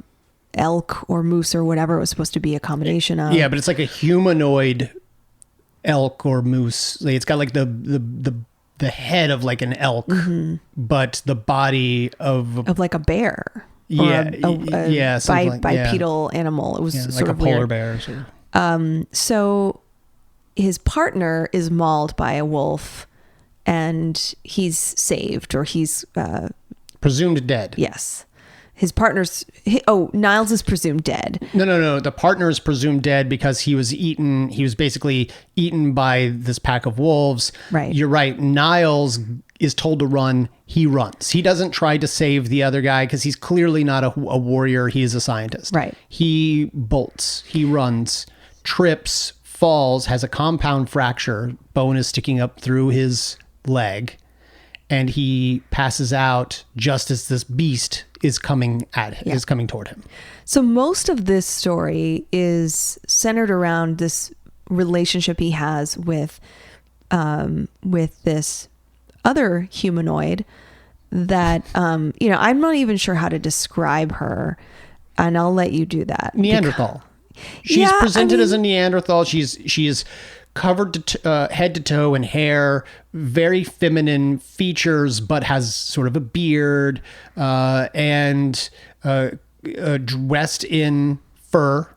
elk or moose or whatever it was supposed to be a combination of. Yeah, but it's like a humanoid elk or moose. Like, it's got like the head of like an elk, but the body of like a bear. Yeah, or something like- bipedal animal. It was like sort a of polar weird. bear. Sort of. So his partner is mauled by a wolf, and he's saved, or he's Presumed dead. yes. His partner's Niles is presumed dead. No. The partner is presumed dead because he was eaten. He was basically eaten by this pack of wolves. Right. You're right. Niles is told to run. He runs. He doesn't try to save the other guy because he's clearly not a warrior. He is a scientist. Right. He bolts. He runs, trips, falls, has a compound fracture. Bone is sticking up through his leg. And he passes out just as this beast is coming toward him. So most of this story is centered around this relationship he has with this other humanoid that I'm not even sure how to describe her, and I'll let you do that. Neanderthal. She's presented as a Neanderthal. She is covered head to toe in hair, very feminine features, but has sort of a beard, and dressed in fur.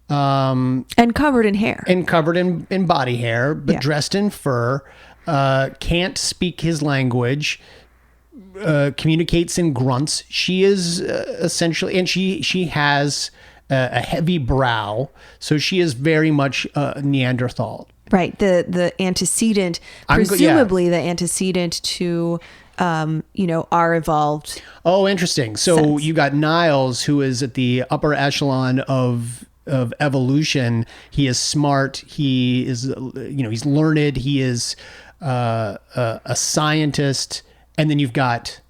And covered in hair. And covered in body hair, but dressed in fur. Can't speak his language. Communicates in grunts. She is essentially, and she has a heavy brow, so she is very much Neanderthal. Right. The antecedent, presumably the antecedent to, our evolved. Oh, interesting. So sense. you got Niles, who is at the upper echelon of evolution. He is smart. He is, he's learned. He is a scientist. And then you've got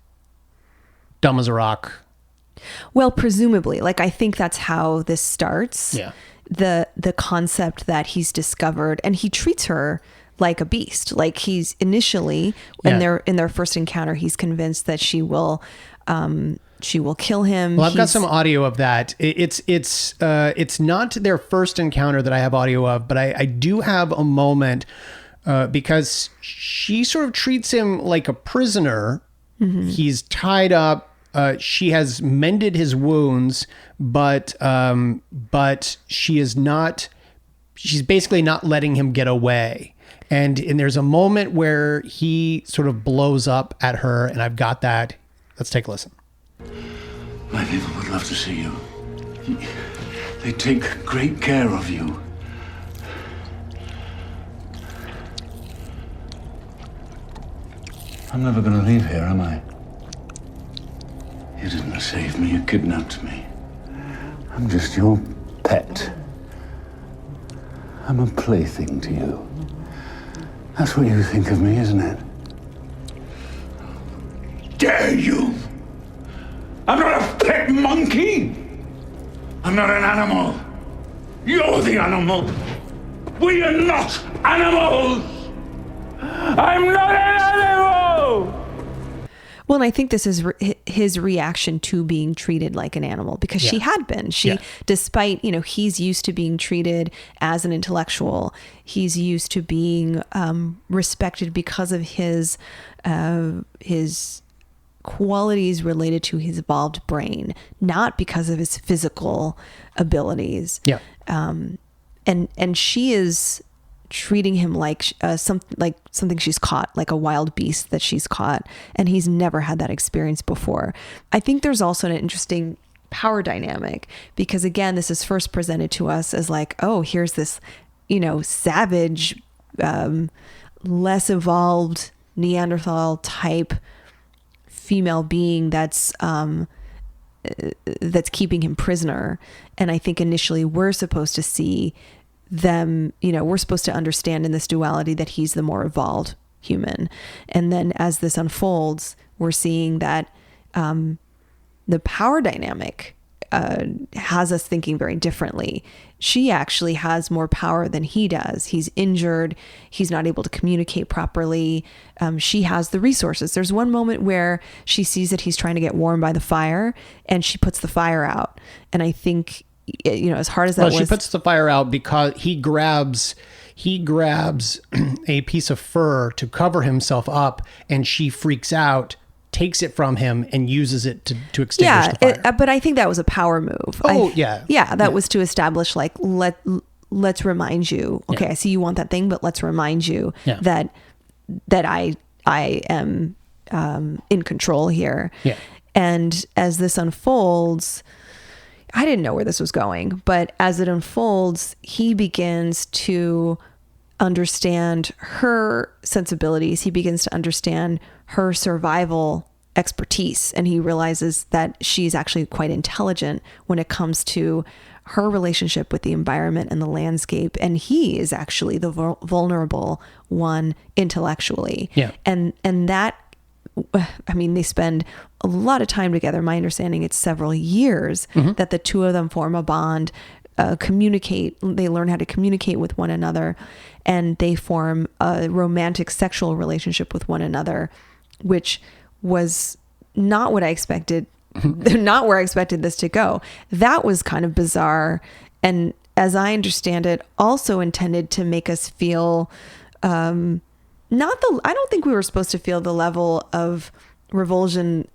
dumb as a rock. Well, presumably, like, I think that's how this starts. Yeah. The concept that he's discovered, and he treats her like a beast. Like, he's initially in their first encounter, he's convinced that she will kill him. Well, I've got some audio of that. It's not their first encounter that I have audio of, but I do have a moment because she sort of treats him like a prisoner. Mm-hmm. He's tied up. She has mended his wounds, but she is not. She's basically not letting him get away. And there's a moment where he sort of blows up at her, and I've got that. Let's take a listen. My people would love to see you. They take great care of you. I'm never going to leave here, am I? You didn't save me, you kidnapped me. I'm just your pet. I'm a plaything to you. That's what you think of me, isn't it? Dare you! I'm not a pet monkey! I'm not an animal! You're the animal! We are not animals! I'm not an animal! Well, and I think this is his reaction to being treated like an animal, because she had been. Despite, he's used to being treated as an intellectual. He's used to being respected because of his qualities related to his evolved brain, not because of his physical abilities. Yeah. And she is treating him like something she's caught, like a wild beast that she's caught, and he's never had that experience before. I think there's also an interesting power dynamic, because again, this is first presented to us as like, oh, here's this, savage, less evolved Neanderthal type female being that's keeping him prisoner. And I think initially we're supposed to see them, we're supposed to understand in this duality that he's the more evolved human. And then as this unfolds, we're seeing that the power dynamic has us thinking very differently. She actually has more power than he does. He's injured. He's not able to communicate properly. She has the resources. There's one moment where she sees that he's trying to get warm by the fire, and she puts the fire out. And I think, as hard as that was, she puts the fire out because he grabs a piece of fur to cover himself up, and she freaks out, takes it from him, and uses it to extinguish the fire. But I think that was a power move. That was to establish, like, let's remind you. Okay, I see you want that thing, but let's remind you that I am in control here. Yeah. And as this unfolds, I didn't know where this was going, but as it unfolds, he begins to understand her sensibilities. He begins to understand her survival expertise, and he realizes that she's actually quite intelligent when it comes to her relationship with the environment and the landscape, and he is actually the vulnerable one intellectually. Yeah. And that, I mean, they spend a lot of time together. My understanding, it's several years that the two of them form a bond, communicate. They learn how to communicate with one another, and they form a romantic sexual relationship with one another, which was not what I expected, not where I expected this to go. That was kind of bizarre. And as I understand it, also intended to make us feel, I don't think we were supposed to feel the level of revulsion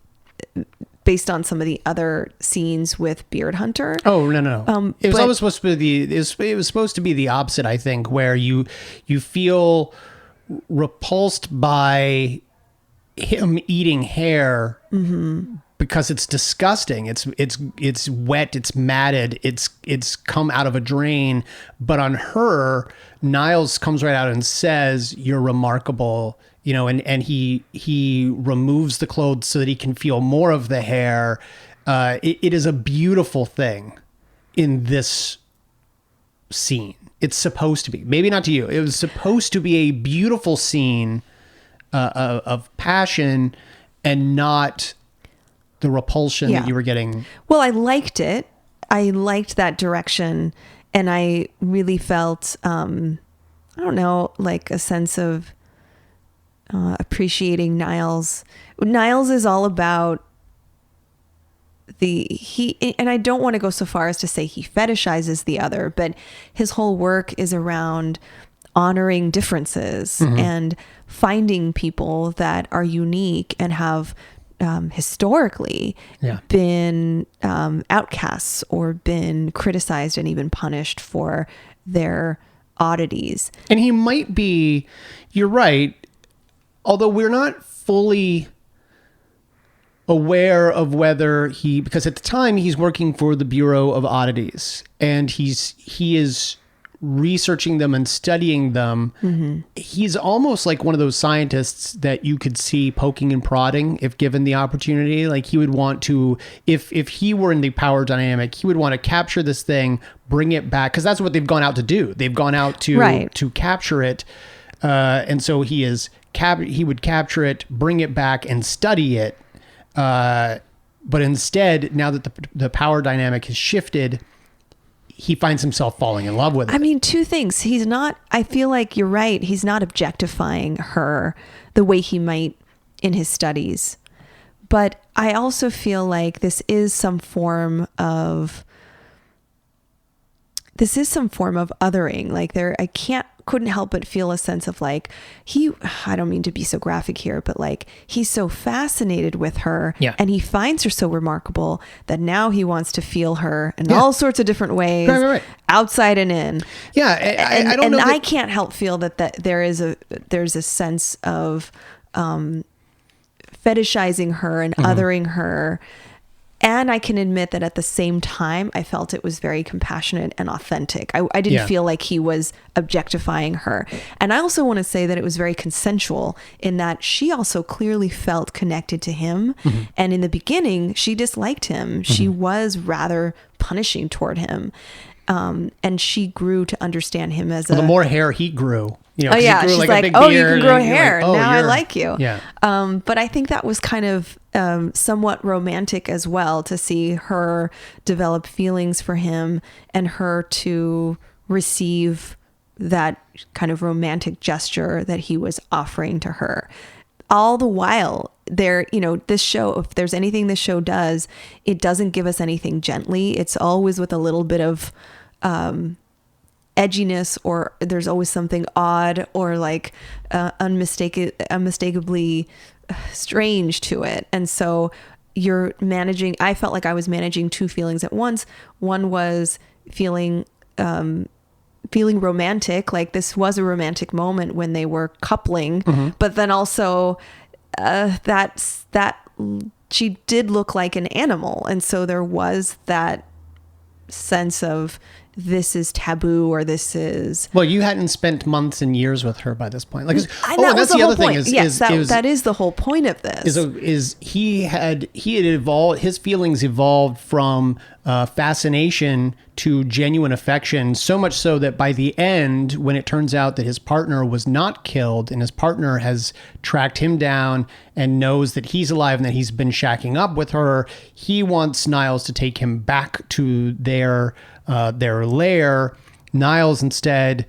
based on some of the other scenes with Beard Hunter. Oh, no. It was always supposed to be it was supposed to be the opposite, I think, where you feel repulsed by him eating hair because it's disgusting. It's wet, it's matted, it's come out of a drain. But on her, Niles comes right out and says, "You're remarkable." And he removes the clothes so that he can feel more of the hair. It is a beautiful thing in this scene. It's supposed to be, maybe not to you. It was supposed to be a beautiful scene of passion, and not the repulsion that you were getting. Well, I liked it. I liked that direction, and I really felt, like a sense of appreciating Niles. Niles is all about and I don't want to go so far as to say he fetishizes the other, but his whole work is around honoring differences and finding people that are unique and have historically been outcasts or been criticized and even punished for their oddities. And he might be, you're right, although we're not fully aware of whether because at the time he's working for the Bureau of Oddities, and he is researching them and studying them, he's almost like one of those scientists that you could see poking and prodding if given the opportunity. Like he would want to, if he were in the power dynamic, he would want to capture this thing, bring it back, because that's what they've gone out to do. They've gone out to capture it, and so he would capture it, bring it back, and study it. But instead, now that the power dynamic has shifted, he finds himself falling in love with it. I mean, two things. I feel like you're right. He's not objectifying her the way he might in his studies. But I also feel like this is some form of othering. Like couldn't help but feel a sense of like, I don't mean to be so graphic here, but like he's so fascinated with her and he finds her so remarkable that now he wants to feel her in all sorts of different ways, right. outside and in. Yeah. I don't know. I can't help feel that there's a sense of fetishizing her and othering her. And I can admit that at the same time, I felt it was very compassionate and authentic. I didn't feel like he was objectifying her. And I also want to say that it was very consensual in that she also clearly felt connected to him. And in the beginning, she disliked him. She was rather punishing toward him. And she grew to understand him as the more hair he grew. You know, she's like, you can grow hair. Like, now I like you. Yeah. But I think that was kind of somewhat romantic as well, to see her develop feelings for him and her to receive that kind of romantic gesture that he was offering to her. All the while, this show, if there's anything this show does, it doesn't give us anything gently. It's always with a little bit of edginess, or there's always something odd or like unmistakably strange to it. And so I felt like I was managing two feelings at once. One was feeling romantic, like this was a romantic moment when they were coupling, but then also that she did look like an animal. And so there was that sense of, this is taboo, or this is... Well, you hadn't spent months and years with her by this point. Like, that's the other thing. That is the whole point of this. Is he had evolved, his feelings evolved from fascination to genuine affection, so much so that by the end, when it turns out that his partner was not killed and his partner has tracked him down and knows that he's alive and that he's been shacking up with her, he wants Niles to take him back to their lair. Niles instead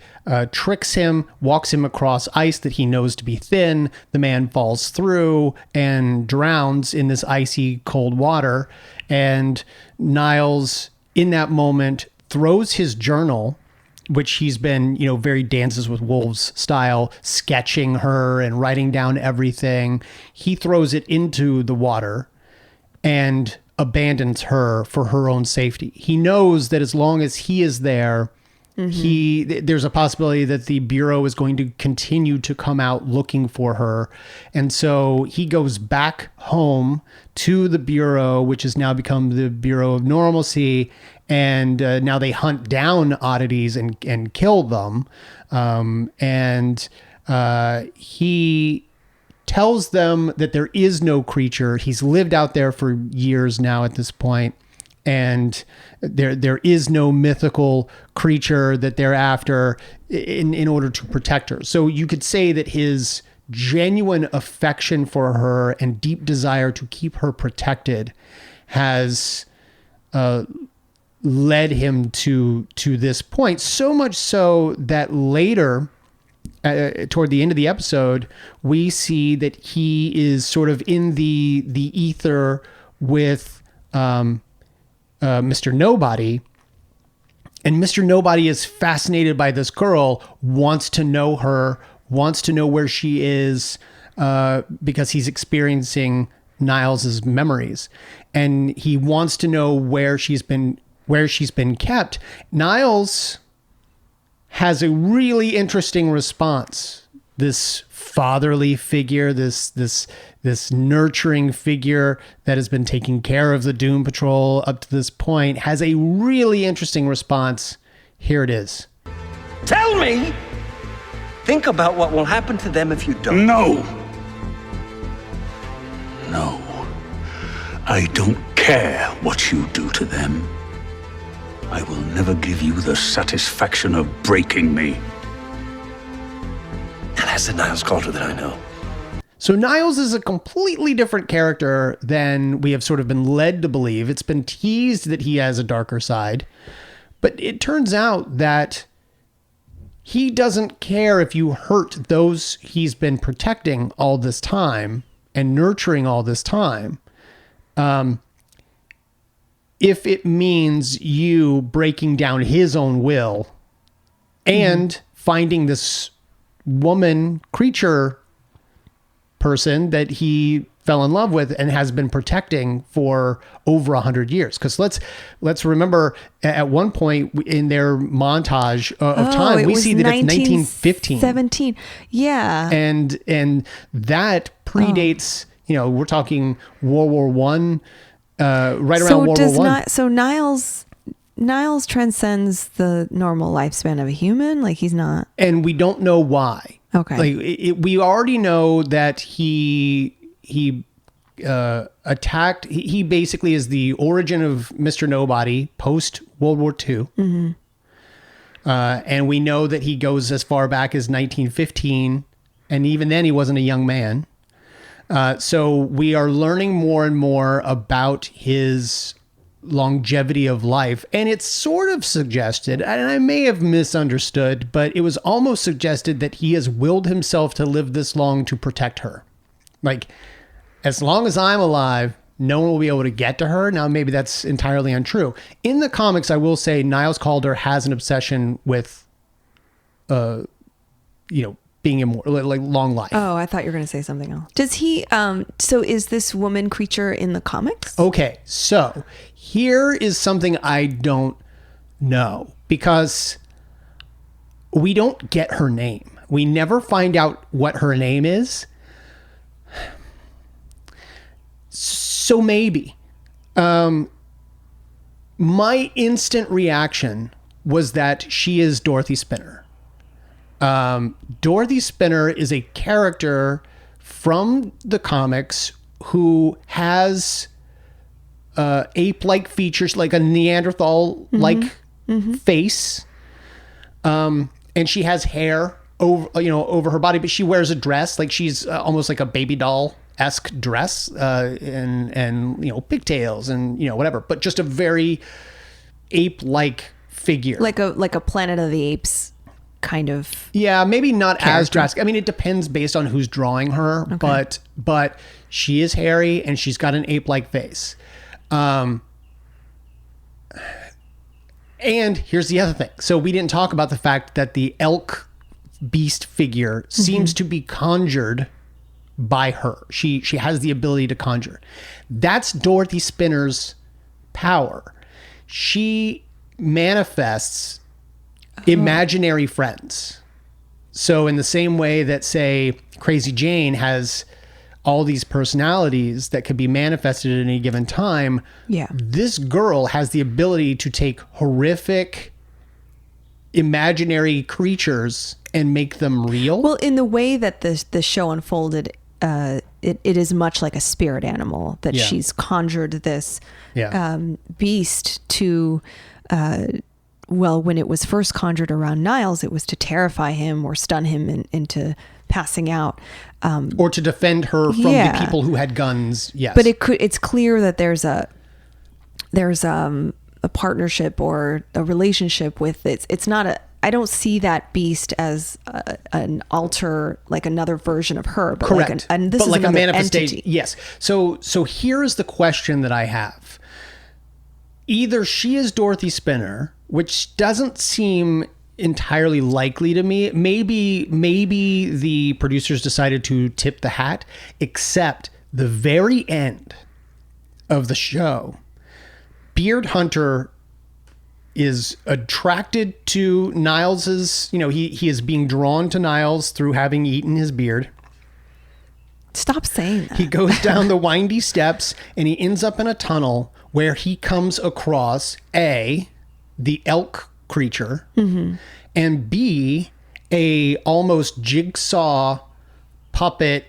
tricks him, walks him across ice that he knows to be thin. The man falls through and drowns in this icy cold water. And Niles, in that moment, throws his journal, which he's been, very Dances with Wolves style, sketching her and writing down everything. He throws it into the water and abandons her for her own safety. He knows that as long as he is there, there's a possibility that the Bureau is going to continue to come out looking for her. And so he goes back home to the Bureau, which has now become the Bureau of Normalcy. And now they hunt down oddities and kill them. He tells them that there is no creature. He's lived out there for years now at this point, and there is no mythical creature that they're after in order to protect her. So you could say that his genuine affection for her and deep desire to keep her protected has led him to this point. So much so that later, toward the end of the episode, we see that he is sort of in the ether with Mr. Nobody, and Mr. Nobody is fascinated by this girl, wants to know her, wants to know where she is, because he's experiencing Niles's memories, and he wants to know where she's been kept. Niles has a really interesting response. This fatherly figure, this nurturing figure that has been taking care of the Doom Patrol up to this point, has a really interesting response. Here it is. Tell me! Think about what will happen to them if you don't. No. No. I don't care what you do to them. I will never give you the satisfaction of breaking me. And that's the Niles Calder that I know. So Niles is a completely different character than we have sort of been led to believe. It's been teased that he has a darker side, but it turns out that he doesn't care if you hurt those he's been protecting all this time and nurturing all this time. If it means you breaking down his own will and finding this woman creature person that he fell in love with and has been protecting for over 100 years. Because let's remember, at one point in their montage of time, we see that it's 1915, 17. Yeah, and that predates. We're talking World War One, right around World War One. So Niles transcends the normal lifespan of a human. Like, he's not, and we don't know why. Okay. Like we already know that he attacked. He basically is the origin of Mr. Nobody post World War II. Mm-hmm. And we know that he goes as far back as 1915, and even then he wasn't a young man. So we are learning more and more about his longevity of life, and it's sort of suggested, and I may have misunderstood, but it was almost suggested that he has willed himself to live this long to protect her. Like, as long as I'm alive, no one will be able to get to her. Now, maybe that's entirely untrue. In the comics, I will say Niles Calder has an obsession with, being immortal, like long life. Oh, I thought you were going to say something else. Does he, so is this woman creature in the comics? Okay, so here is something I don't know, because we don't get her name. We never find out what her name is. So maybe. My instant reaction was that she is Dorothy Spinner. Dorothy Spinner is a character from the comics who has ape-like features, like a Neanderthal-like face, and she has hair over her body, but she wears a dress, like she's almost like a baby doll-esque dress, and pigtails and whatever, but just a very ape-like figure, like a Planet of the Apes kind of. Yeah, maybe not character. As drastic. I mean, it depends based on who's drawing her, okay. but she is hairy and she's got an ape-like face. And here's the other thing. So we didn't talk about the fact that the elk beast figure seems to be conjured by her. She has the ability to conjure. That's Dorothy Spinner's power. She manifests imaginary friends. So in the same way that, say, Crazy Jane has all these personalities that could be manifested at any given time, this girl has the ability to take horrific imaginary creatures and make them real. Well, in the way that the show unfolded, it is much like a spirit animal that she's conjured this beast to... well, when it was first conjured around Niles, it was to terrify him or stun him into passing out. Or to defend her from the people who had guns, yes. But it's clear that there's a partnership or a relationship with it. It's not I don't see that beast as an alter, like another version of her. But correct. And this is like another a manifestation. Entity. Yes. So here's the question that I have. Either she is Dorothy Spinner, which doesn't seem entirely likely to me. Maybe the producers decided to tip the hat, except the very end of the show, Beard Hunter is attracted to Niles's, he is being drawn to Niles through having eaten his beard. Stop saying that. He goes down the windy steps and he ends up in a tunnel where he comes across the elk creature, and B, a almost jigsaw puppet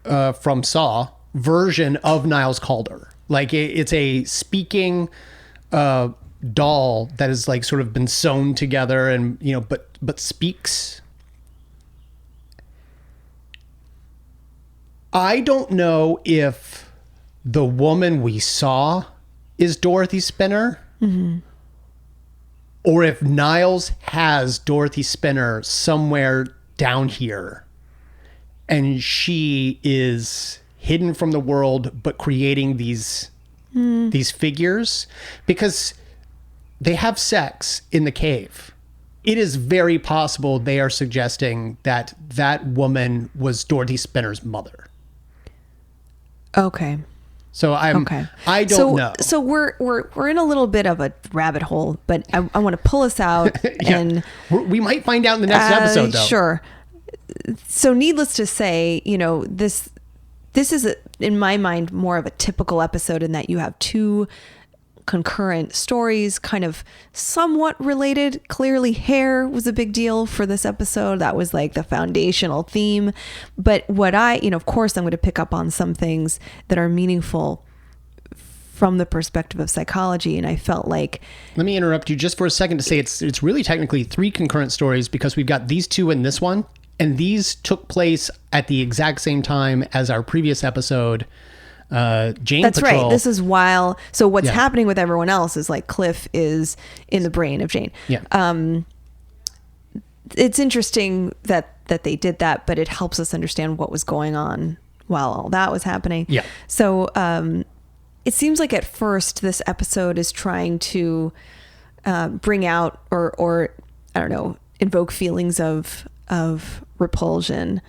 from Saw version of Niles Calder. Like it's a speaking doll that has like sort of been sewn together and, you know, but speaks. I don't know if the woman we saw is Dorothy Spinner, or if Niles has Dorothy Spinner somewhere down here and she is hidden from the world but creating these figures, because they have sex in the cave. It is very possible they are suggesting that that woman was Dorothy Spinner's mother. Okay. So I don't know. So we're in a little bit of a rabbit hole, but I want to pull us out. Yeah. And We might find out in the next episode, though. Sure. So needless to say, you know, this is in my mind more of a typical episode in that you have two concurrent stories, kind of somewhat related. Clearly hair was a big deal for this episode. That was like the foundational theme. But what of course I'm going to pick up on some things that are meaningful from the perspective of psychology. And I felt like... Let me interrupt you just for a second to say it's really technically three concurrent stories, because we've got these two and this one, and these took place at the exact same time as our previous episode, Jane That's Patrol. right. This is while... So what's happening with everyone else is like Cliff is in the brain of Jane. Yeah. It's interesting that they did that, but it helps us understand what was going on while all that was happening. Yeah. So it seems like at first this episode is trying to bring out or I don't know, invoke feelings of repulsion.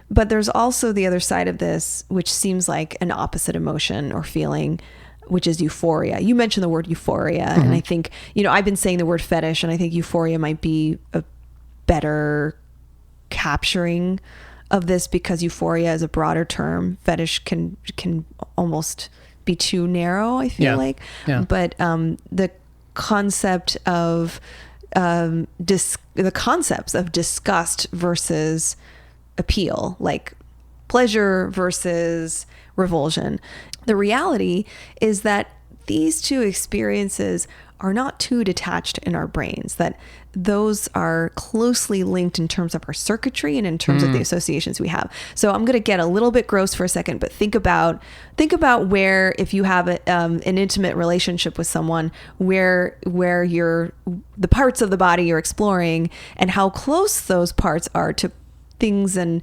But there's also the other side of this, which seems like an opposite emotion or feeling, which is euphoria. You mentioned the word euphoria, and I think, you know, I've been saying the word fetish, and I think euphoria might be a better capturing of this, because euphoria is a broader term. Fetish can almost be too narrow, I feel like. Yeah. But the concept of the concepts of disgust versus appeal, like pleasure versus revulsion. The reality is that these two experiences are not too detached in our brains, that those are closely linked in terms of our circuitry and in terms of the associations we have. So I'm going to get a little bit gross for a second, but think about where, if you have an intimate relationship with someone, where the parts of the body you're exploring and how close those parts are to things and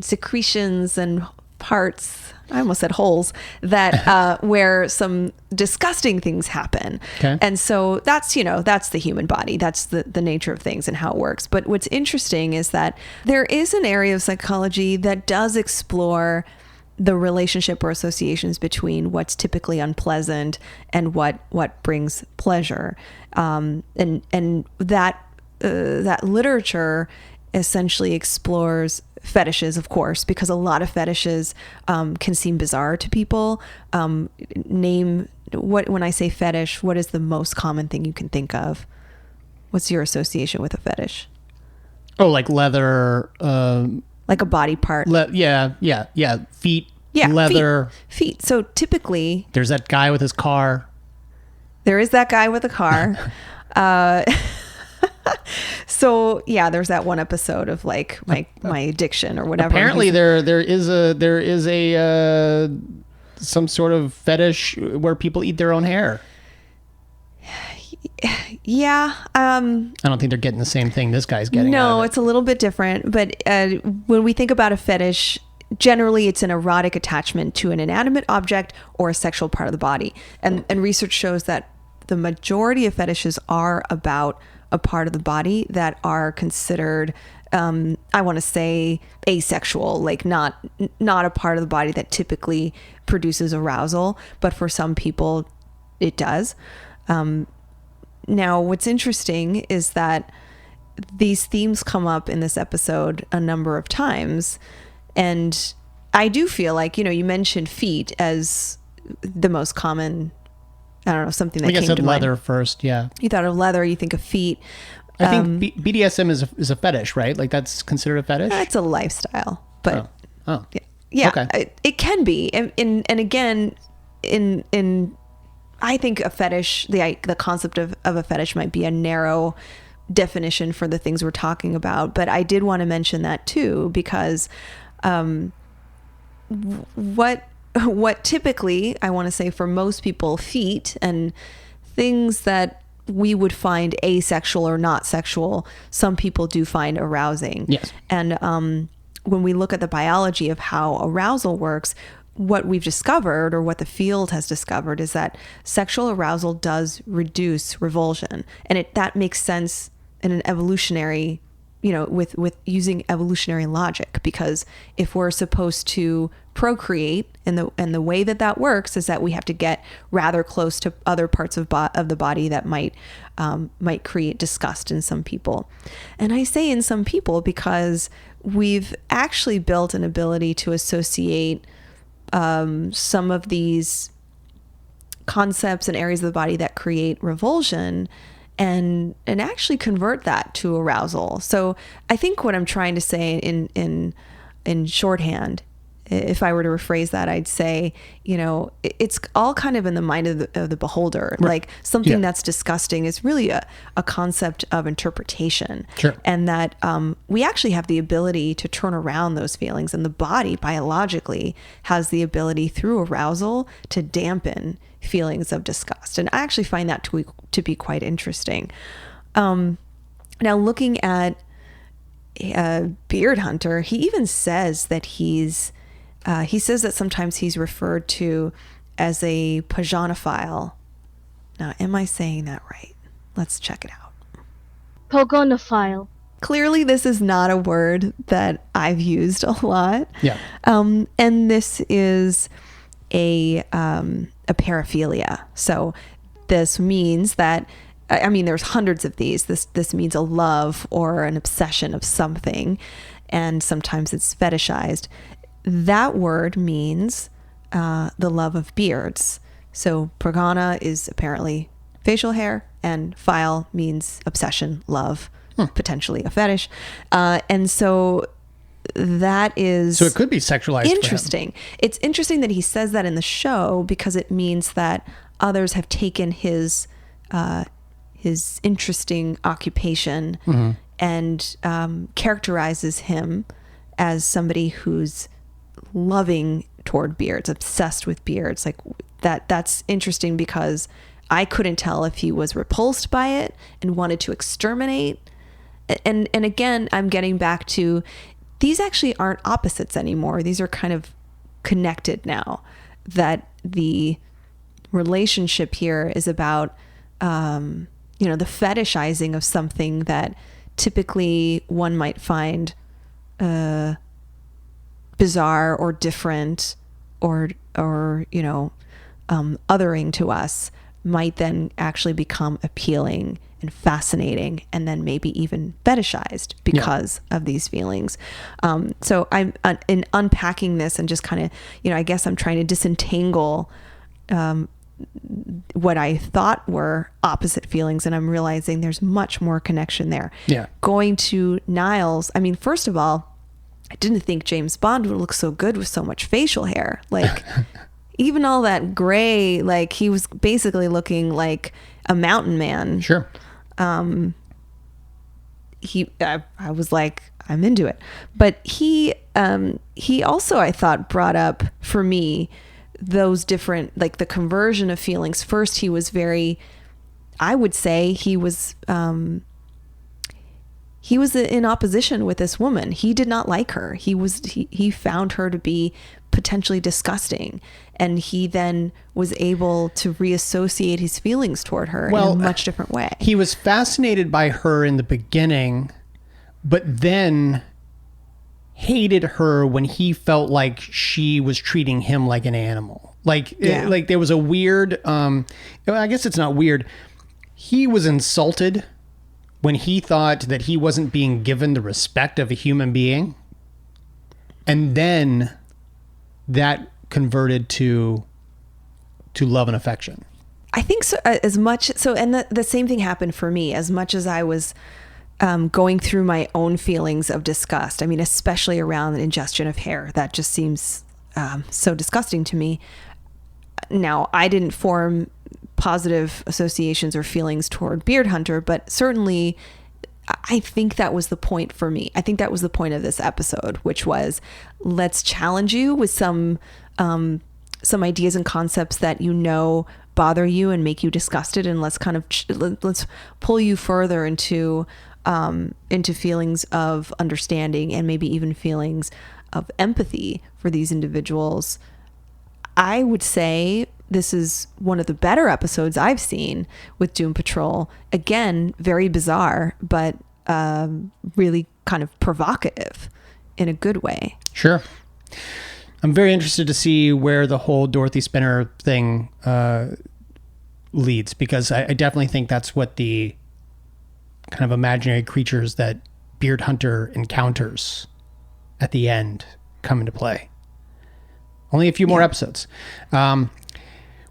secretions and parts, I almost said holes, that where some disgusting things happen. Okay. And so that's the human body. That's the nature of things and how it works. But what's interesting is that there is an area of psychology that does explore the relationship or associations between what's typically unpleasant and what brings pleasure. And that literature essentially explores fetishes, of course, because a lot of fetishes can seem bizarre to people. When I say fetish, what is the most common thing you can think of? What's your association with a fetish? Oh, like leather. Like a body part. Yeah. Feet. Yeah, leather. Feet. So typically, There's that guy with his car. there is that guy with a car. So yeah, there's that one episode of like my addiction or whatever. Apparently, there is a some sort of fetish where people eat their own hair. Yeah. I don't think they're getting the same thing this guy's getting. No, out of it. it's a little bit different. But when we think about a fetish, generally it's an erotic attachment to an inanimate object or a sexual part of the body. And research shows that the majority of fetishes are about a part of the body that are considered, I want to say, asexual, like not a part of the body that typically produces arousal, but for some people it does. Now, what's interesting is that these themes come up in this episode a number of times, and I do feel like, you mentioned feet as the most common I don't know, something that I guess came I to said leather mind. first. Yeah. You thought of leather, you think of feet. I think BDSM is a fetish, right? Like that's considered a fetish. It's a lifestyle, but Oh. yeah, Okay. it can be. And again, in I think a fetish, the concept of a fetish might be a narrow definition for the things we're talking about. But I did want to mention that too, because what typically, I want to say for most people, feet and things that we would find asexual or not sexual, some people do find arousing. Yes. And when we look at the biology of how arousal works, what we've discovered, or what the field has discovered, is that sexual arousal does reduce revulsion. And that makes sense in an evolutionary, with using evolutionary logic, because if we're supposed to procreate, and the way that works is that we have to get rather close to other parts of the body that might create disgust in some people. And I say in some people because we've actually built an ability to associate some of these concepts and areas of the body that create revulsion and actually convert that to arousal. So I think what I'm trying to say in shorthand, if I were to rephrase that, I'd say, it's all kind of in the mind of the beholder. Right. Like something Yeah. that's disgusting is really a concept of interpretation. Sure. And that we actually have the ability to turn around those feelings, and the body biologically has the ability through arousal to dampen feelings of disgust. And I actually find that to be quite interesting. Now looking at Beard Hunter, he even says that he says that sometimes he's referred to as a paganophile. Now, am I saying that right? Let's check it out. Pogonophile. Clearly, this is not a word that I've used a lot. Yeah. And this is a paraphilia. So this means that, I mean, there's hundreds of these. This means a love or an obsession of something, and sometimes it's fetishized. That word means the love of beards. So pagana is apparently facial hair, and phile means obsession, love, potentially a fetish. And so that is... So it could be sexualized. Interesting. It's interesting that he says that in the show, because it means that others have taken his interesting occupation and characterizes him as somebody who's loving toward beards, obsessed with beards. Like that's interesting, because I couldn't tell if he was repulsed by it and wanted to exterminate. And again, I'm getting back to, these actually aren't opposites anymore. These are kind of connected now, that the relationship here is about, the fetishizing of something that typically one might find bizarre or different or othering to us, might then actually become appealing and fascinating, and then maybe even fetishized because of these feelings. So I'm in unpacking this and just kind of, I guess I'm trying to disentangle what I thought were opposite feelings, and I'm realizing there's much more connection there. Yeah. Going to Niles, I mean, first of all, I didn't think James Bond would look so good with so much facial hair. Like even all that gray, like he was basically looking like a mountain man. Sure. I was like, I'm into it. But he also, I thought, brought up for me those different, like the conversion of feelings. First, he was very, I would say he was in opposition with this woman. He did not like her. He found her to be potentially disgusting, and he then was able to reassociate his feelings toward her in a much different way. He was fascinated by her in the beginning, but then hated her when he felt like she was treating him like an animal. Like there was a weird, I guess it's not weird. He was insulted when he thought that he wasn't being given the respect of a human being. And then that converted to love and affection. I think so. As much so, and the same thing happened for me. As much as I was going through my own feelings of disgust, I mean, especially around the ingestion of hair, that just seems so disgusting to me. Now, I didn't form positive associations or feelings toward Beard Hunter, but certainly I think that was the point for me. I think that was the point of this episode, which was, let's challenge you with some ideas and concepts that bother you and make you disgusted, and let's kind of let's pull you further into feelings of understanding and maybe even feelings of empathy for these individuals. I would say this is one of the better episodes I've seen with Doom Patrol. Again, very bizarre, but really kind of provocative in a good way. Sure. I'm very interested to see where the whole Dorothy Spinner thing leads, because I definitely think that's what the kind of imaginary creatures that Beard Hunter encounters at the end come into play. Only a few more episodes.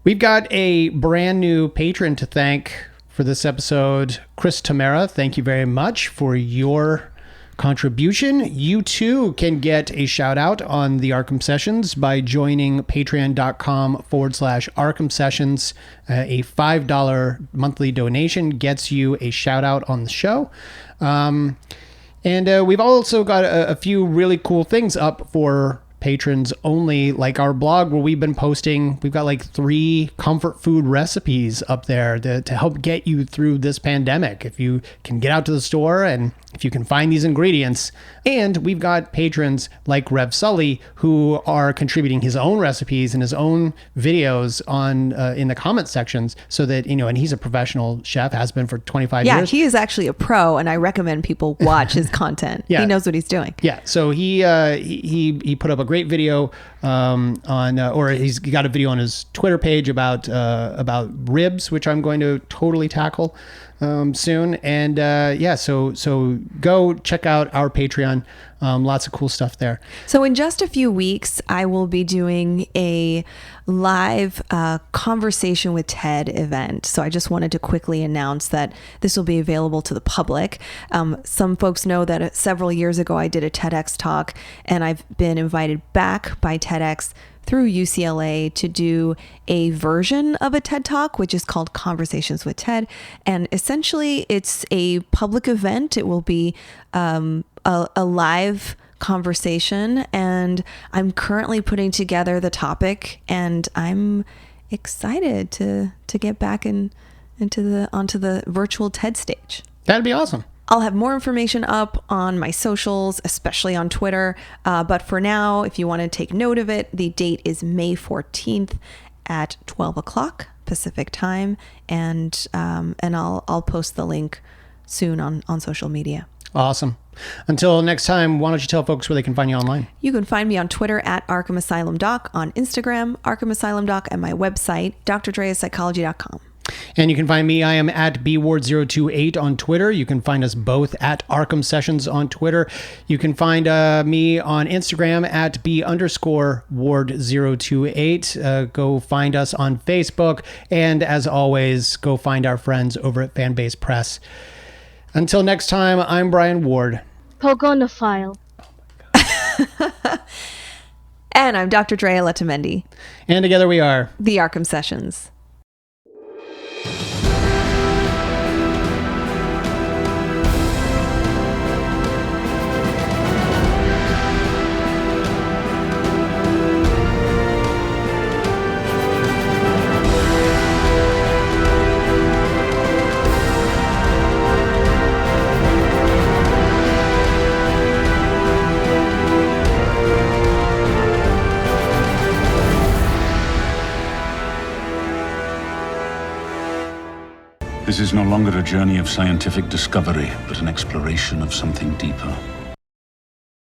We've got a brand new patron to thank for this episode, Chris Tamara. Thank you very much for your contribution. You too can get a shout out on the Arkham Sessions by joining patreon.com/Arkham Sessions. A $5 monthly donation gets you a shout out on the show. And we've also got a few really cool things up for patrons only, like our blog where we've been posting. We've got like 3 comfort food recipes up there to help get you through this pandemic. If you can get out to the store and if you can find these ingredients. And we've got patrons like Rev Sully who are contributing his own recipes and his own videos on in the comment sections, so that, and he's a professional chef, has been for 25 years. Yeah, he is actually a pro, and I recommend people watch his content. Yeah. He knows what he's doing. Yeah, so he put up a great video or he's got a video on his Twitter page about ribs, which I'm going to totally tackle soon. And so go check out our Patreon. Lots of cool stuff there. So in just a few weeks, I will be doing a live conversation with Ted event. So I just wanted to quickly announce that this will be available to the public. Some folks know that several years ago I did a TEDx talk, and I've been invited back by TEDx through UCLA to do a version of a TED Talk, which is called Conversations with Ted. And essentially it's a public event. It will be a live conversation, and I'm currently putting together the topic, and I'm excited to get back onto the virtual TED stage. That'd be awesome. I'll have more information up on my socials, especially on Twitter. But for now, if you want to take note of it, the date is May 14th at 12 o'clock Pacific time. And I'll post the link soon on social media. Awesome. Until next time, why don't you tell folks where they can find you online? You can find me on Twitter at Arkham Asylum Doc, on Instagram, Arkham Asylum Doc, and my website, drdreaspsychology.com. And you can find me, I am at bward028 on Twitter. You can find us both at Arkham Sessions on Twitter. You can find me on Instagram at b_ward028. Go find us on Facebook. And as always, go find our friends over at Fanbase Press. Until next time, I'm Brian Ward. Pogo on the file. And I'm Dr. Drea Letamendi. And together we are the Arkham Sessions. This is no longer a journey of scientific discovery, but an exploration of something deeper.